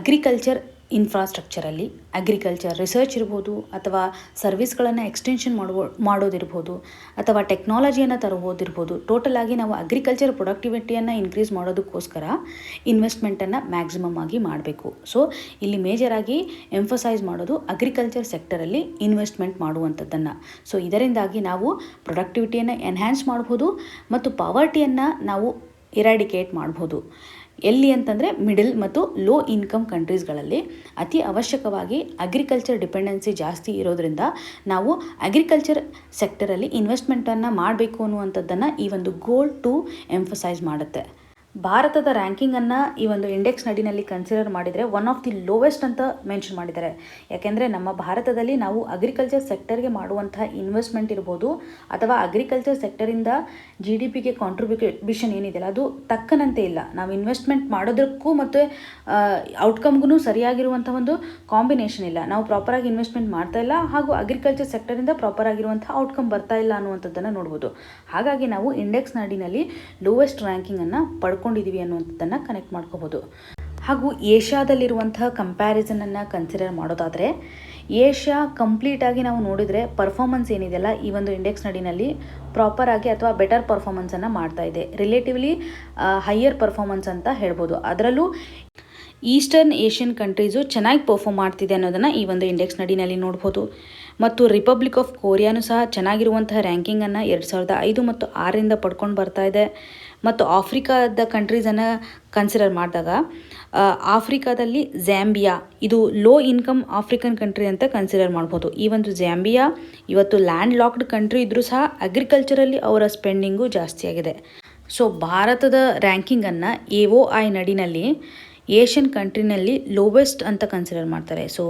ಅಗ್ರಿಕಲ್ಚರ್ ಇನ್ಫ್ರಾಸ್ಟ್ರಕ್ಚರಲ್ಲಿ ಅಗ್ರಿಕಲ್ಚರ್ ರಿಸರ್ಚ್ ಇರ್ಬೋದು ಅಥವಾ ಸರ್ವಿಸ್ಗಳನ್ನು ಎಕ್ಸ್ಟೆನ್ಷನ್ ಮಾಡೋದಿರ್ಬೋದು ಅಥವಾ ಟೆಕ್ನಾಲಜಿಯನ್ನು ತರಬೋದಿರ್ಬೋದು. ಟೋಟಲ್ ಆಗಿ ನಾವು ಅಗ್ರಿಕಲ್ಚರ್ ಪ್ರೊಡಕ್ಟಿವಿಟಿಯನ್ನು ಇನ್ಕ್ರೀಸ್ ಮಾಡೋದಕ್ಕೋಸ್ಕರ ಇನ್ವೆಸ್ಟ್ಮೆಂಟನ್ನು ಮ್ಯಾಕ್ಸಿಮಮ್ ಆಗಿ ಮಾಡಬೇಕು. ಸೊ ಇಲ್ಲಿ ಮೇಜರಾಗಿ ಎಂಫಸೈಸ್ ಮಾಡೋದು ಅಗ್ರಿಕಲ್ಚರ್ ಸೆಕ್ಟರಲ್ಲಿ ಇನ್ವೆಸ್ಟ್ಮೆಂಟ್ ಮಾಡುವಂಥದ್ದನ್ನು. ಸೊ ಇದರಿಂದಾಗಿ ನಾವು ಪ್ರೊಡಕ್ಟಿವಿಟಿಯನ್ನು ಎನ್ಹ್ಯಾನ್ಸ್ ಮಾಡ್ಬೋದು ಮತ್ತು ಪಾವರ್ಟಿಯನ್ನು ನಾವು ಇರಾಡಿಕೇಟ್ ಮಾಡ್ಬೋದು. ಎಲ್ಲಿ ಅಂತಂದರೆ ಮಿಡಲ್ ಮತ್ತು ಲೋ ಇನ್ಕಮ್ ಕಂಟ್ರೀಸ್ಗಳಲ್ಲಿ ಅತಿ ಅವಶ್ಯಕವಾಗಿ ಅಗ್ರಿಕಲ್ಚರ್ ಡಿಪೆಂಡೆನ್ಸಿ ಜಾಸ್ತಿ ಇರೋದ್ರಿಂದ ನಾವು ಅಗ್ರಿಕಲ್ಚರ್ ಸೆಕ್ಟರಲ್ಲಿ ಇನ್ವೆಸ್ಟ್ಮೆಂಟನ್ನು ಮಾಡಬೇಕು ಅನ್ನುವಂಥದ್ದನ್ನು ಈ ಒಂದು ಗೋಲ್ 2 ಎಂಫಸೈಸ್ ಮಾಡುತ್ತೆ. ಭಾರತದ ರ್ಯಾಂಕಿಂಗನ್ನು ಈ ಒಂದು ಇಂಡೆಕ್ಸ್ ನಡಿನಲ್ಲಿ ಕನ್ಸಿಡರ್ ಮಾಡಿದರೆ ಒನ್ ಆಫ್ ದಿ ಲೋವೆಸ್ಟ್ ಅಂತ ಮೆನ್ಷನ್ ಮಾಡಿದ್ದಾರೆ. ಯಾಕೆಂದರೆ ನಮ್ಮ ಭಾರತದಲ್ಲಿ ನಾವು ಅಗ್ರಿಕಲ್ಚರ್ ಸೆಕ್ಟರ್ಗೆ ಮಾಡುವಂತಹ ಇನ್ವೆಸ್ಟ್ಮೆಂಟ್ ಇರ್ಬೋದು ಅಥವಾ ಅಗ್ರಿಕಲ್ಚರ್ ಸೆಕ್ಟರಿಂದ GDPಗೆ ಕಾಂಟ್ರಿಬ್ಯೂಷನ್ ಏನಿದೆಯಲ್ಲ ಅದು ತಕ್ಕನಂತೆ ಇಲ್ಲ. ನಾವು ಇನ್ವೆಸ್ಟ್ಮೆಂಟ್ ಮಾಡೋದಕ್ಕೂ ಮತ್ತು ಔಟ್ಕಮ್ಗೂ ಸರಿಯಾಗಿರುವಂಥ ಒಂದು ಕಾಂಬಿನೇಷನ್ ಇಲ್ಲ. ನಾವು ಪ್ರಾಪರಾಗಿ ಇನ್ವೆಸ್ಟ್ಮೆಂಟ್ ಮಾಡ್ತಾ ಇಲ್ಲ ಹಾಗೂ ಅಗ್ರಿಕಲ್ಚರ್ ಸೆಕ್ಟರಿಂದ ಪ್ರಾಪರ್ ಆಗಿರುವಂಥ ಔಟ್ಕಮ್ ಬರ್ತಾ ಇಲ್ಲ ಅನ್ನುವಂಥದ್ದನ್ನು ನೋಡ್ಬೋದು. ಹಾಗಾಗಿ ನಾವು ಇಂಡೆಕ್ಸ್ ನಡಿನಲ್ಲಿ ಲೋವೆಸ್ಟ್ ರ್ಯಾಂಕಿಂಗನ್ನು ಪಡ್ಕೊಂಡಿದ್ದೀವಿ ಅನ್ನುವಂಥದ್ದನ್ನು ಕನೆಕ್ಟ್ ಮಾಡ್ಕೋಬೋದು. ಹಾಗೂ ಏಷ್ಯಾದಲ್ಲಿರುವಂತಹ ಕಂಪ್ಯಾರಿಸನನ್ನು ಕನ್ಸಿಡರ್ ಮಾಡೋದಾದರೆ ಏಷ್ಯಾ ಕಂಪ್ಲೀಟಾಗಿ ನಾವು ನೋಡಿದರೆ ಪರ್ಫಾರ್ಮೆನ್ಸ್ ಏನಿದೆಯಲ್ಲ ಈ ಒಂದು ಇಂಡೆಕ್ಸ್ ನಡಿನಲ್ಲಿ ಪ್ರಾಪರಾಗಿ ಅಥವಾ ಬೆಟರ್ ಪರ್ಫಾರ್ಮೆನ್ಸನ್ನು ಮಾಡ್ತಾ ಇದೆ. ರಿಲೇಟಿವ್ಲಿ ಹೈಯರ್ ಪರ್ಫಾರ್ಮೆನ್ಸ್ ಅಂತ ಹೇಳ್ಬೋದು. ಅದರಲ್ಲೂ ಈಸ್ಟರ್ನ್ ಏಷ್ಯನ್ ಕಂಟ್ರೀಸು ಚೆನ್ನಾಗಿ ಪರ್ಫಾರ್ಮ್ ಮಾಡ್ತಿದೆ ಅನ್ನೋದನ್ನು ಈ ಒಂದು ಇಂಡೆಕ್ಸ್ ನಡಿನಲ್ಲಿ ನೋಡ್ಬೋದು. ಮತ್ತು ರಿಪಬ್ಲಿಕ್ ಆಫ್ ಕೊರಿಯಾನು ಸಹ ಚೆನ್ನಾಗಿರುವಂತಹ ರ್ಯಾಂಕಿಂಗನ್ನು 2005 ಮತ್ತು 6ರಿಂದ ಪಡ್ಕೊಂಡು ಬರ್ತಾ ಇದೆ. ಮತ್ತು ಆಫ್ರಿಕಾದ ಕಂಟ್ರೀಸನ್ನು ಕನ್ಸಿಡರ್ ಮಾಡಿದಾಗ ಆಫ್ರಿಕಾದಲ್ಲಿ ಝ್ಯಾಂಬಿಯಾ ಇದು ಲೋ ಇನ್ಕಮ್ ಆಫ್ರಿಕನ್ ಕಂಟ್ರಿ ಅಂತ ಕನ್ಸಿಡರ್ ಮಾಡ್ಬೋದು. ಈ ಒಂದು ಝ್ಯಾಂಬಿಯಾ ಇವತ್ತು ಲ್ಯಾಂಡ್ ಲಾಕ್ಡ್ ಕಂಟ್ರಿ ಇದ್ದರೂ ಸಹ ಅಗ್ರಿಕಲ್ಚರಲ್ಲಿ ಅವರ ಸ್ಪೆಂಡಿಂಗು ಜಾಸ್ತಿ ಆಗಿದೆ. ಸೊ ಭಾರತದ ರ್ಯಾಂಕಿಂಗನ್ನು AOI ನಡಿನಲ್ಲಿ ಏಷ್ಯನ್ ಕಂಟ್ರಿನಲ್ಲಿ ಲೋವೆಸ್ಟ್ ಅಂತ ಕನ್ಸಿಡರ್ ಮಾಡ್ತಾರೆ. ಸೊ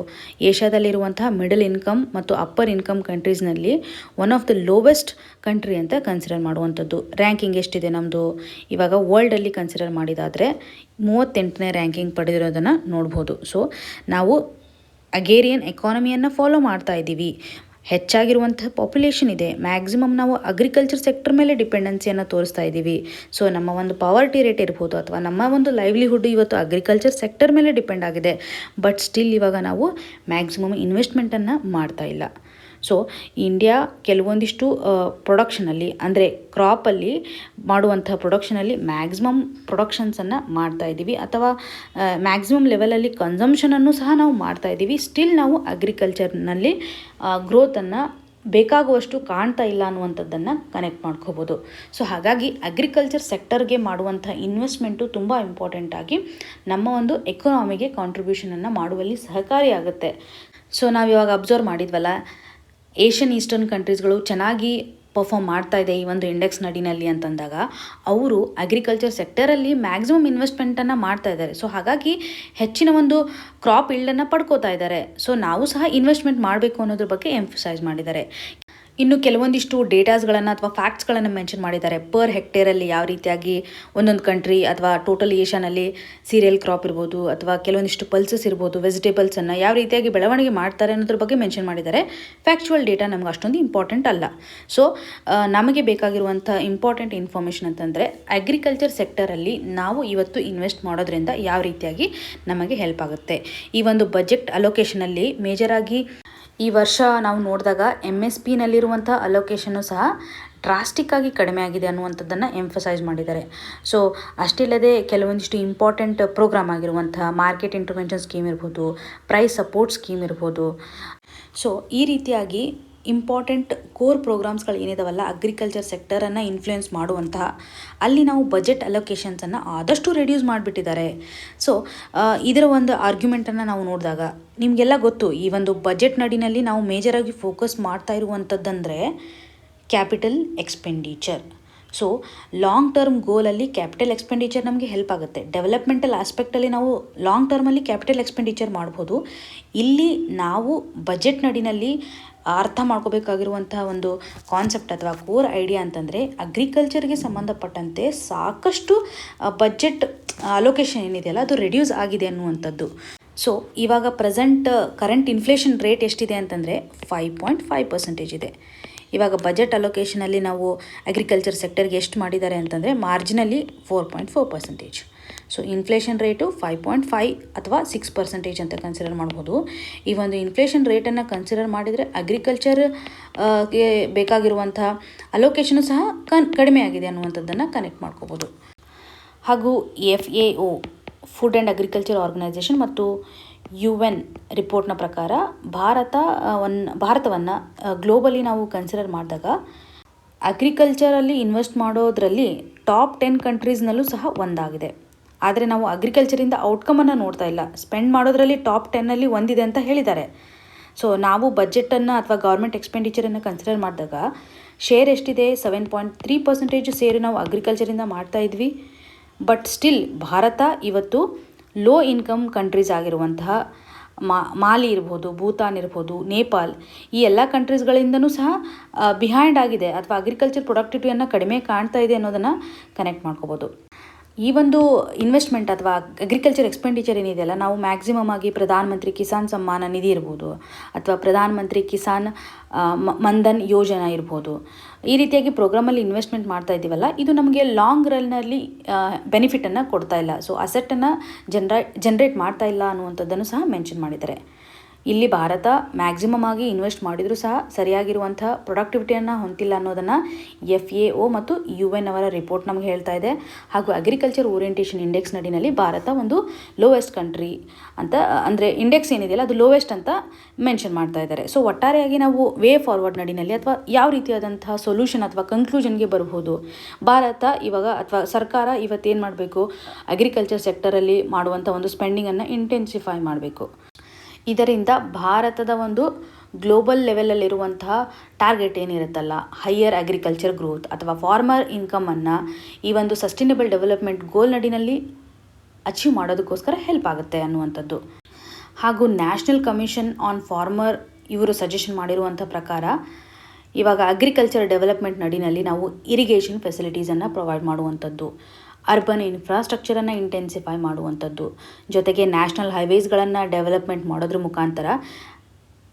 ಏಷ್ಯಾದಲ್ಲಿರುವಂತಹ ಮಿಡಲ್ ಇನ್ಕಮ್ ಮತ್ತು ಅಪ್ಪರ್ ಇನ್ಕಮ್ ಕಂಟ್ರೀಸ್ನಲ್ಲಿ one of the lowest country ಅಂತ ಕನ್ಸಿಡರ್ ಮಾಡುವಂಥದ್ದು. ರ್ಯಾಂಕಿಂಗ್ ಎಷ್ಟಿದೆ ನಮ್ಮದು ಇವಾಗ ವರ್ಲ್ಡಲ್ಲಿ ಕನ್ಸಿಡರ್ ಮಾಡಿದಾದರೆ 38ನೇ ರ್ಯಾಂಕಿಂಗ್ ಪಡೆದಿರೋದನ್ನು ನೋಡ್ಬೋದು. ಸೊ ನಾವು ಅಗೇರಿಯನ್ ಎಕಾನಮಿಯನ್ನು ಫಾಲೋ ಮಾಡ್ತಾ ಇದ್ದೀವಿ. ಹೆಚ್ಚಾಗಿರುವಂಥ ಪಾಪ್ಯುಲೇಷನ್ ಇದೆ. ಮ್ಯಾಕ್ಸಿಮಮ್ ನಾವು ಅಗ್ರಿಕಲ್ಚರ್ ಸೆಕ್ಟರ್ ಮೇಲೆ ಡಿಪೆಂಡೆನ್ಸಿಯನ್ನು ತೋರಿಸ್ತಾ ಇದ್ದೀವಿ. ಸೊ ನಮ್ಮ ಒಂದು ಪಾವರ್ಟಿ ರೇಟ್ ಇರ್ಬೋದು ಅಥವಾ ನಮ್ಮ ಒಂದು ಲೈವ್ಲಿಹುಡ್ ಇವತ್ತು ಅಗ್ರಿಕಲ್ಚರ್ ಸೆಕ್ಟರ್ ಮೇಲೆ ಡಿಪೆಂಡ್ ಆಗಿದೆ. ಬಟ್ ಸ್ಟಿಲ್ ಇವಾಗ ನಾವು ಮ್ಯಾಕ್ಸಿಮಮ್ ಇನ್ವೆಸ್ಟ್ಮೆಂಟನ್ನು ಮಾಡ್ತಾ ಇಲ್ಲ. ಸೊ ಇಂಡಿಯಾ ಕೆಲವೊಂದಿಷ್ಟು ಪ್ರೊಡಕ್ಷನಲ್ಲಿ ಅಂದರೆ ಕ್ರಾಪಲ್ಲಿ ಮಾಡುವಂಥ ಪ್ರೊಡಕ್ಷನಲ್ಲಿ ಮ್ಯಾಕ್ಸಿಮಮ್ ಪ್ರೊಡಕ್ಷನ್ಸನ್ನು ಮಾಡ್ತಾ ಇದ್ದೀವಿ ಅಥವಾ ಮ್ಯಾಕ್ಸಿಮಮ್ ಲೆವೆಲಲ್ಲಿ ಕನ್ಸಂಪ್ಷನನ್ನು ಸಹ ನಾವು ಮಾಡ್ತಾ ಇದ್ದೀವಿ. ಸ್ಟಿಲ್ ನಾವು ಅಗ್ರಿಕಲ್ಚರ್ನಲ್ಲಿ ಗ್ರೋತನ್ನು ಬೇಕಾಗುವಷ್ಟು ಕಾಣ್ತಾ ಇಲ್ಲ ಅನ್ನುವಂಥದ್ದನ್ನು ಕನೆಕ್ಟ್ ಮಾಡ್ಕೋಬೋದು. ಸೊ ಹಾಗಾಗಿ ಅಗ್ರಿಕಲ್ಚರ್ ಸೆಕ್ಟರ್ಗೆ ಮಾಡುವಂಥ ಇನ್ವೆಸ್ಟ್ಮೆಂಟು ತುಂಬ ಇಂಪಾರ್ಟೆಂಟಾಗಿ ನಮ್ಮ ಒಂದು ಎಕಾನಮಿಗೆ ಕಾಂಟ್ರಿಬ್ಯೂಷನನ್ನು ಮಾಡುವಲ್ಲಿ ಸಹಕಾರಿಯಾಗುತ್ತೆ. ಸೊ ನಾವಿವಾಗ ಅಬ್ಸರ್ವ್ ಮಾಡಿದ್ವಲ್ಲ, ಏಷ್ಯನ್ ಈಸ್ಟರ್ನ್ ಕಂಟ್ರೀಸ್ಗಳು ಚೆನ್ನಾಗಿ ಪರ್ಫಾರ್ಮ್ ಮಾಡ್ತಾ ಇದೆ ಈ ಒಂದು ಇಂಡೆಕ್ಸ್ ನಡಿನಲ್ಲಿ ಅಂತಂದಾಗ ಅವರು ಅಗ್ರಿಕಲ್ಚರ್ ಸೆಕ್ಟರಲ್ಲಿ ಮ್ಯಾಕ್ಸಿಮಮ್ ಇನ್ವೆಸ್ಟ್ಮೆಂಟನ್ನು ಮಾಡ್ತಾ ಇದ್ದಾರೆ. ಸೊ ಹಾಗಾಗಿ ಹೆಚ್ಚಿನ ಒಂದು ಕ್ರಾಪ್ ಈಲ್ಡನ್ನು ಪಡ್ಕೋತಾ ಇದ್ದಾರೆ. ಸೊ ನಾವು ಸಹ ಇನ್ವೆಸ್ಟ್ಮೆಂಟ್ ಮಾಡಬೇಕು ಅನ್ನೋದ್ರ ಬಗ್ಗೆ ಎಂಫಸೈಸ್ ಮಾಡಿದ್ದಾರೆ. ಇನ್ನು ಕೆಲವೊಂದಿಷ್ಟು ಡೇಟಾಸ್ಗಳನ್ನು ಅಥವಾ ಫ್ಯಾಕ್ಟ್ಸ್ಗಳನ್ನು ಮೆನ್ಷನ್ ಮಾಡಿದ್ದಾರೆ. ಪರ್ ಹೆಕ್ಟೇರಲ್ಲಿ ಯಾವ ರೀತಿಯಾಗಿ ಒಂದೊಂದು ಕಂಟ್ರಿ ಅಥವಾ ಟೋಟಲ್ ಏಷ್ಯಾನಲ್ಲಿ ಸೀರಿಯಲ್ ಕ್ರಾಪ್ ಇರ್ಬೋದು ಅಥವಾ ಕೆಲವೊಂದಿಷ್ಟು ಪಲ್ಸಸ್ ಇರ್ಬೋದು, ವೆಜಿಟೇಬಲ್ಸನ್ನು ಯಾವ ರೀತಿಯಾಗಿ ಬೆಳವಣಿಗೆ ಮಾಡ್ತಾರೆ ಅನ್ನೋದ್ರ ಬಗ್ಗೆ ಮೆನ್ಷನ್ ಮಾಡಿದ್ದಾರೆ. ಫ್ಯಾಕ್ಚುವಲ್ ಡೇಟಾ ನಮ್ಗೆ ಅಷ್ಟೊಂದು ಇಂಪಾರ್ಟೆಂಟ್ ಅಲ್ಲ. ಸೊ ನಮಗೆ ಬೇಕಾಗಿರುವಂಥ ಇಂಪಾರ್ಟೆಂಟ್ ಇನ್ಫಾರ್ಮೇಷನ್ ಅಂತಂದರೆ ಅಗ್ರಿಕಲ್ಚರ್ ಸೆಕ್ಟರಲ್ಲಿ ನಾವು ಇವತ್ತು ಇನ್ವೆಸ್ಟ್ ಮಾಡೋದ್ರಿಂದ ಯಾವ ರೀತಿಯಾಗಿ ನಮಗೆ ಹೆಲ್ಪ್ ಆಗುತ್ತೆ. ಈ ಒಂದು ಬಜೆಟ್ ಅಲೋಕೇಶನಲ್ಲಿ ಮೇಜರಾಗಿ ಈ ವರ್ಷ ನಾವು ನೋಡಿದಾಗ MSPನಲ್ಲಿರುವಂಥ ಅಲೋಕೇಶನ್ನು ಸಹ ಡ್ರಾಸ್ಟಿಕ್ಕಾಗಿ ಕಡಿಮೆ ಆಗಿದೆ ಅನ್ನುವಂಥದ್ದನ್ನು ಎಂಫಸೈಸ್ ಮಾಡಿದ್ದಾರೆ. ಸೊ ಅಷ್ಟಿಲ್ಲದೆ ಕೆಲವೊಂದಿಷ್ಟು ಇಂಪಾರ್ಟೆಂಟ್ ಪ್ರೋಗ್ರಾಮ್ ಆಗಿರುವಂಥ ಮಾರ್ಕೆಟ್ ಇಂಟರ್ವೆನ್ಷನ್ ಸ್ಕೀಮ್ ಇರ್ಬೋದು, ಪ್ರೈಸ್ ಸಪೋರ್ಟ್ ಸ್ಕೀಮ್ ಇರ್ಬೋದು. ಸೊ ಈ ರೀತಿಯಾಗಿ ಇಂಪಾರ್ಟೆಂಟ್ ಕೋರ್ ಪ್ರೋಗ್ರಾಮ್ಸ್ಗಳು ಏನಿದಾವಲ್ಲ ಅಗ್ರಿಕಲ್ಚರ್ ಸೆಕ್ಟರನ್ನು ಇನ್ಫ್ಲೂಯೆನ್ಸ್ ಮಾಡುವಂತಹ ಅಲ್ಲಿ ನಾವು ಬಜೆಟ್ ಅಲೋಕೇಶನ್ಸನ್ನು ಆದಷ್ಟು ರೆಡ್ಯೂಸ್ ಮಾಡಿಬಿಟ್ಟಿದ್ದಾರೆ. ಸೊ ಇದರ ಒಂದು ಆರ್ಗ್ಯುಮೆಂಟನ್ನು ನಾವು ನೋಡಿದಾಗ ನಿಮಗೆಲ್ಲ ಗೊತ್ತು, ಈ ಒಂದು ಬಜೆಟ್ ನಡಿನಲ್ಲಿ ನಾವು ಮೇಜರಾಗಿ ಫೋಕಸ್ ಮಾಡ್ತಾ ಇರುವಂಥದ್ದಂದರೆ capital expenditure. So long term ಗೋಲಲ್ಲಿ ಕ್ಯಾಪಿಟಲ್ ಎಕ್ಸ್ಪೆಂಡಿಚರ್ ನಮಗೆ ಹೆಲ್ಪ್ ಆಗುತ್ತೆ. ಡೆವಲಪ್ಮೆಂಟಲ್ ಆಸ್ಪೆಕ್ಟಲ್ಲಿ ನಾವು ಲಾಂಗ್ ಟರ್ಮಲ್ಲಿ ಕ್ಯಾಪಿಟಲ್ ಎಕ್ಸ್ಪೆಂಡಿಚರ್ ಮಾಡ್ಬೋದು. ಇಲ್ಲಿ ನಾವು ಬಜೆಟ್ ನಡಿನಲ್ಲಿ ಅರ್ಥ ಮಾಡ್ಕೋಬೇಕಾಗಿರುವಂತಹ ಒಂದು ಕಾನ್ಸೆಪ್ಟ್ ಅಥವಾ ಕೋರ್ ಐಡಿಯಾ ಅಂತಂದರೆ ಅಗ್ರಿಕಲ್ಚರ್ಗೆ ಸಂಬಂಧಪಟ್ಟಂತೆ ಸಾಕಷ್ಟು ಬಜೆಟ್ ಅಲೋಕೇಶನ್ ಏನಿದೆಯಲ್ಲ ಅದು ರೆಡ್ಯೂಸ್ ಆಗಿದೆ ಅನ್ನುವಂಥದ್ದು. ಸೊ ಇವಾಗ ಕರೆಂಟ್ ಇನ್ಫ್ಲೇಷನ್ ರೇಟ್ ಎಷ್ಟಿದೆ ಅಂತಂದರೆ 5.5% ಇದೆ. ಇವಾಗ ಬಜೆಟ್ ಅಲೋಕೇಶನಲ್ಲಿ ನಾವು ಅಗ್ರಿಕಲ್ಚರ್ ಸೆಕ್ಟರ್ಗೆ ಎಷ್ಟು ಮಾಡಿದ್ದಾರೆ ಅಂತಂದರೆ ಮಾರ್ಜಿನಲ್ಲಿ 4.4%. ಸೊ ಇನ್ಫ್ಲೇಷನ್ ರೇಟು 5.5 ಅಥವಾ 6% ಅಂತ ಕನ್ಸಿಡರ್ ಮಾಡ್ಬೋದು. ಈ ಒಂದು ಇನ್ಫ್ಲೇಷನ್ ರೇಟನ್ನು ಕನ್ಸಿಡರ್ ಮಾಡಿದರೆ ಅಗ್ರಿಕಲ್ಚರ್ಗೆ ಬೇಕಾಗಿರುವಂಥ ಅಲೋಕೇಶನು ಸಹ ಕಡಿಮೆ ಆಗಿದೆ ಅನ್ನುವಂಥದ್ದನ್ನು ಕನೆಕ್ಟ್ ಮಾಡ್ಕೋಬೋದು. ಹಾಗೂ FAO food and agriculture organisation ಮತ್ತು UN ರಿಪೋರ್ಟ್ನ ಪ್ರಕಾರ ಭಾರತವನ್ನು ಗ್ಲೋಬಲಿ ನಾವು ಕನ್ಸಿಡರ್ ಮಾಡಿದಾಗ ಅಗ್ರಿಕಲ್ಚರಲ್ಲಿ ಇನ್ವೆಸ್ಟ್ ಮಾಡೋದ್ರಲ್ಲಿ ಟಾಪ್ 10 ಕಂಟ್ರೀಸ್ನಲ್ಲೂ ಸಹ ಒಂದಾಗಿದೆ. ಆದರೆ ನಾವು ಅಗ್ರಿಕಲ್ಚರಿಂದ ಔಟ್ಕಮನ್ನು ನೋಡ್ತಾ ಇಲ್ಲ. ಸ್ಪೆಂಡ್ ಮಾಡೋದ್ರಲ್ಲಿ ಟಾಪ್ 10ನಲ್ಲಿ ಒಂದಿದೆ ಅಂತ ಹೇಳಿದ್ದಾರೆ. ಸೊ ನಾವು ಬಜೆಟನ್ನು ಅಥವಾ ಗೌರ್ಮೆಂಟ್ ಎಕ್ಸ್ಪೆಂಡಿಚರನ್ನು ಕನ್ಸಿಡರ್ ಮಾಡಿದಾಗ ಶೇರ್ ಎಷ್ಟಿದೆ, 7.3% ಶೇರು ನಾವು ಅಗ್ರಿಕಲ್ಚರಿಂದ ಮಾಡ್ತಾ ಇದ್ವಿ. ಬಟ್ ಸ್ಟಿಲ್ ಭಾರತ ಇವತ್ತು ಲೋ ಇನ್ಕಮ್ ಕಂಟ್ರೀಸ್ ಆಗಿರುವಂತಹ ಮಾಲಿ ಇರ್ಬೋದು, ಭೂತಾನ್ ಇರ್ಬೋದು, ನೇಪಾಲ್, ಈ ಎಲ್ಲ ಕಂಟ್ರೀಸ್ಗಳಿಂದನೂ ಸಹ ಬಿಹೈಂಡ್ ಆಗಿದೆ ಅಥವಾ ಅಗ್ರಿಕಲ್ಚರ್ ಪ್ರೊಡಕ್ಟಿವಿಟಿಯನ್ನು ಕಡಿಮೆ ಕಾಣ್ತಾ ಇದೆ ಅನ್ನೋದನ್ನು ಕನೆಕ್ಟ್ ಮಾಡ್ಕೋಬೋದು. ಈ ಒಂದು ಇನ್ವೆಸ್ಟ್ಮೆಂಟ್ ಅಥವಾ ಅಗ್ರಿಕಲ್ಚರ್ ಎಕ್ಸ್ಪೆಂಡಿಚರ್ ಏನಿದೆಯಲ್ಲ ನಾವು ಮ್ಯಾಕ್ಸಿಮಮ್ ಆಗಿ ಪ್ರಧಾನ ಮಂತ್ರಿ ಕಿಸಾನ್ ಸಮ್ಮಾನ ನಿಧಿ ಇರ್ಬೋದು ಅಥವಾ ಪ್ರಧಾನ ಮಂತ್ರಿ ಕಿಸಾನ್ ಮನ್ಧನ್ ಯೋಜನಾ ಇರ್ಬೋದು, ಈ ರೀತಿಯಾಗಿ ಪ್ರೋಗ್ರಾಮಲ್ಲಿ ಇನ್ವೆಸ್ಟ್ಮೆಂಟ್ ಮಾಡ್ತಾ ಇದ್ದೀವಲ್ಲ, ಇದು ನಮಗೆ ಲಾಂಗ್ ರನ್ನಲ್ಲಿ ಬೆನಿಫಿಟನ್ನು ಕೊಡ್ತಾ ಇಲ್ಲ. ಸೊ ಅಸೆಟ್ಟನ್ನು ಜನ್ರೇಟ್ ಮಾಡ್ತಾ ಇಲ್ಲ ಅನ್ನುವಂಥದ್ದನ್ನು ಸಹ ಮೆನ್ಷನ್ ಮಾಡಿದ್ದಾರೆ. ಇಲ್ಲಿ ಭಾರತ ಮ್ಯಾಕ್ಸಿಮಮ್ ಆಗಿ ಇನ್ವೆಸ್ಟ್ ಮಾಡಿದರೂ ಸಹ ಸರಿಯಾಗಿರುವಂಥ ಪ್ರೊಡಕ್ಟಿವಿಟಿಯನ್ನು ಹೊಂದಿಲ್ಲ ಅನ್ನೋದನ್ನು FAO ಮತ್ತು UN ಅವರ ರಿಪೋರ್ಟ್ ನಮಗೆ ಹೇಳ್ತಾ ಇದೆ. ಹಾಗೂ ಅಗ್ರಿಕಲ್ಚರ್ ಓರಿಯೆಂಟೇಷನ್ ಇಂಡೆಕ್ಸ್ ನಡಿನಲ್ಲಿ ಭಾರತ ಒಂದು ಲೋವೆಸ್ಟ್ ಕಂಟ್ರಿ ಅಂತ, ಅಂದರೆ ಇಂಡೆಕ್ಸ್ ಏನಿದೆಯಲ್ಲ ಅದು ಲೋವೆಸ್ಟ್ ಅಂತ ಮೆನ್ಷನ್ ಮಾಡ್ತಾ ಇದ್ದಾರೆ. ಸೊ ಒಟ್ಟಾರೆಯಾಗಿ ನಾವು ವೇ ಫಾರ್ವರ್ಡ್ ನಡಿನಲ್ಲಿ ಅಥವಾ ಯಾವ ರೀತಿಯಾದಂತಹ ಸೊಲ್ಯೂಷನ್ ಅಥವಾ ಕನ್ಕ್ಲೂಷನ್ಗೆ ಬರ್ಬೋದು. ಭಾರತ ಇವಾಗ ಅಥವಾ ಸರ್ಕಾರ ಇವತ್ತೇನು ಮಾಡಬೇಕು, ಅಗ್ರಿಕಲ್ಚರ್ ಸೆಕ್ಟರಲ್ಲಿ ಮಾಡುವಂಥ ಒಂದು ಸ್ಪೆಂಡಿಂಗನ್ನು ಇಂಟೆನ್ಸಿಫೈ ಮಾಡಬೇಕು. ಇದರಿಂದ ಭಾರತದ ಒಂದು ಗ್ಲೋಬಲ್ ಲೆವೆಲಲ್ಲಿರುವಂತಹ ಟಾರ್ಗೆಟ್ ಏನಿರುತ್ತಲ್ಲ, ಹೈಯರ್ ಅಗ್ರಿಕಲ್ಚರ್ ಗ್ರೋತ್ ಅಥವಾ ಫಾರ್ಮರ್ ಇನ್ಕಮನ್ನು ಈ ಒಂದು ಸಸ್ಟೈನಬಲ್ ಡೆವಲಪ್ಮೆಂಟ್ ಗೋಲ್ ನಡಿನಲ್ಲಿ ಅಚೀವ್ ಮಾಡೋದಕ್ಕೋಸ್ಕರ ಹೆಲ್ಪ್ ಆಗುತ್ತೆ ಅನ್ನುವಂಥದ್ದು. ಹಾಗೂ ನ್ಯಾಷನಲ್ ಕಮಿಷನ್ ಆನ್ ಫಾರ್ಮರ್ ಇವರು ಸಜೆಷನ್ ಮಾಡಿರುವಂಥ ಪ್ರಕಾರ ಇವಾಗ ಅಗ್ರಿಕಲ್ಚರ್ ಡೆವಲಪ್ಮೆಂಟ್ ನಡಿನಲ್ಲಿ ನಾವು ಇರಿಗೇಷನ್ ಫೆಸಿಲಿಟೀಸನ್ನು ಪ್ರೊವೈಡ್ ಮಾಡುವಂಥದ್ದು, ಅರ್ಬನ್ ಇನ್ಫ್ರಾಸ್ಟ್ರಕ್ಚರನ್ನು ಇಂಟೆನ್ಸಿಫೈ ಮಾಡುವಂಥದ್ದು, ಜೊತೆಗೆ ನ್ಯಾಷನಲ್ ಹೈವೇಸ್ಗಳನ್ನು ಡೆವಲಪ್ಮೆಂಟ್ ಮಾಡೋದ್ರ ಮುಖಾಂತರ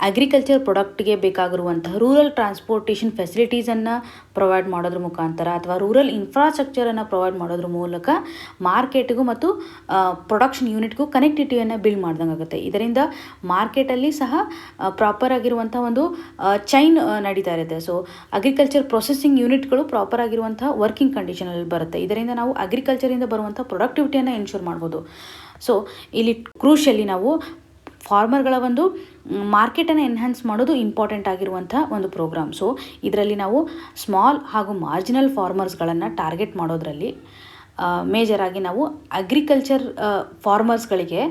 ಅಗ್ರಿಕಲ್ಚರ್ ಪ್ರಾಡಕ್ಟ್ಗೆ ಬೇಕಾಗಿರುವಂತಹ ರೂರಲ್ ಟ್ರಾನ್ಸ್ಪೋರ್ಟೇಷನ್ ಫೆಸಿಲಿಟೀಸನ್ನು ಪ್ರೊವೈಡ್ ಮಾಡೋದ್ರ ಮುಖಾಂತರ ಅಥವಾ ರೂರಲ್ ಇನ್ಫ್ರಾಸ್ಟ್ರಕ್ಚರನ್ನು ಪ್ರೊವೈಡ್ ಮಾಡೋದ್ರ ಮೂಲಕ ಮಾರ್ಕೆಟ್ಗೂ ಮತ್ತು ಪ್ರೊಡಕ್ಷನ್ ಯೂನಿಟ್ಗೂ ಕನೆಕ್ಟಿವಿಟಿಯನ್ನು ಬಿಲ್ಡ್ ಮಾಡ್ದಂಗೆ ಆಗುತ್ತೆ. ಇದರಿಂದ ಮಾರ್ಕೆಟಲ್ಲಿ ಸಹ ಪ್ರಾಪರ್ ಆಗಿರುವಂಥ ಒಂದು ಚೈನ್ ನಡೀತಾ ಇರುತ್ತೆ. ಸೊ ಅಗ್ರಿಕಲ್ಚರ್ ಪ್ರೊಸೆಸಿಂಗ್ ಯೂನಿಟ್ಗಳು ಪ್ರಾಪರ್ ಆಗಿರುವಂಥ ವರ್ಕಿಂಗ್ ಕಂಡೀಷನಲ್ಲಿ ಬರುತ್ತೆ. ಇದರಿಂದ ನಾವು ಅಗ್ರಿಕಲ್ಚರಿಂದ ಬರುವಂಥ ಪ್ರೊಡಕ್ಟಿವಿಟಿಯನ್ನು ಎನ್ಶೂರ್ ಮಾಡ್ಬೋದು. ಸೊ ಇಲ್ಲಿ ಕ್ರೂಷಿಯಲಿ ನಾವು ಫಾರ್ಮರ್ಗಳ ಒಂದು ಮಾರ್ಕೆಟನ್ನು ಎನ್ಹ್ಯಾನ್ಸ್ ಮಾಡೋದು ಇಂಪಾರ್ಟೆಂಟ್ ಆಗಿರುವಂಥ ಒಂದು ಪ್ರೋಗ್ರಾಮ್. ಸೊ ಇದರಲ್ಲಿ ನಾವು ಸ್ಮಾಲ್ ಹಾಗೂ ಮಾರ್ಜಿನಲ್ ಫಾರ್ಮರ್ಸ್ಗಳನ್ನು ಟಾರ್ಗೆಟ್ ಮಾಡೋದ್ರಲ್ಲಿ ಮೇಜರಾಗಿ ನಾವು ಅಗ್ರಿಕಲ್ಚರ್ ಫಾರ್ಮರ್ಸ್ಗಳಿಗೆ